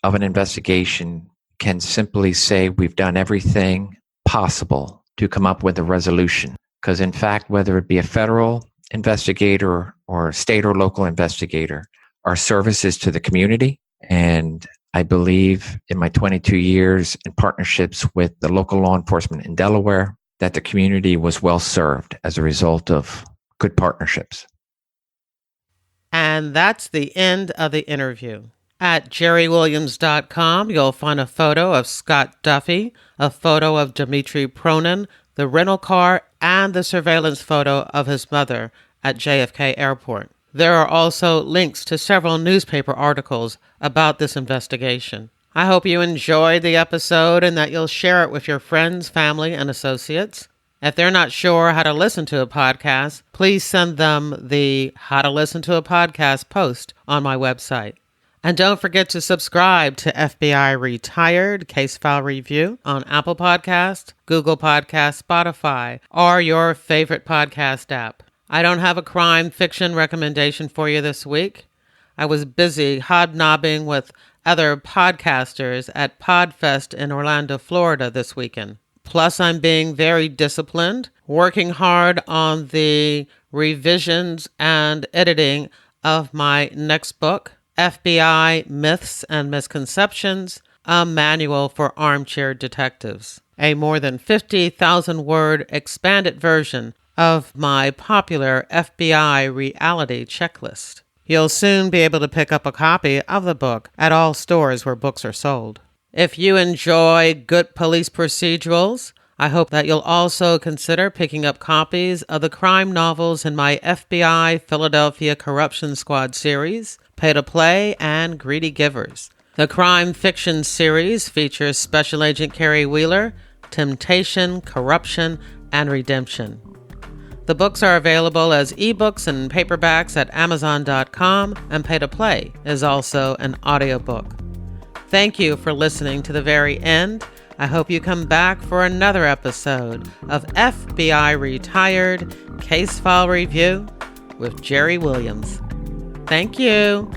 of an investigation can simply say we've done everything possible to come up with a resolution. Because in fact, whether it be a federal investigator or a state or local investigator, our service is to the community. And I believe in my 22 years in partnerships with the local law enforcement in Delaware that the community was well served as a result of good partnerships. And that's the end of the interview. At jerrywilliams.com, you'll find a photo of Scott Duffey, a photo of Dmitry Pronin, the rental car, and the surveillance photo of his mother at JFK Airport. There are also links to several newspaper articles about this investigation. I hope you enjoyed the episode and that you'll share it with your friends, family, and associates. If they're not sure how to listen to a podcast, please send them the How to Listen to a Podcast post on my website. And don't forget to subscribe to FBI Retired Case File Review on Apple Podcasts, Google Podcasts, Spotify, or your favorite podcast app. I don't have a crime fiction recommendation for you this week. I was busy hobnobbing with other podcasters at PodFest in Orlando, Florida this weekend. Plus, I'm being very disciplined, working hard on the revisions and editing of my next book, FBI Myths and Misconceptions, a manual for armchair detectives, a more than 50,000-word expanded version of my popular FBI reality checklist. You'll soon be able to pick up a copy of the book at all stores where books are sold. If you enjoy good police procedurals, I hope that you'll also consider picking up copies of the crime novels in my FBI Philadelphia Corruption Squad series, Pay to Play, and Greedy Givers. The crime fiction series features Special Agent Carrie Wheeler, Temptation, Corruption, and Redemption. The books are available as ebooks and paperbacks at Amazon.com, and Pay to Play is also an audiobook. Thank you for listening to the very end. I hope you come back for another episode of FBI Retired Case File Review with Jerry Williams. Thank you.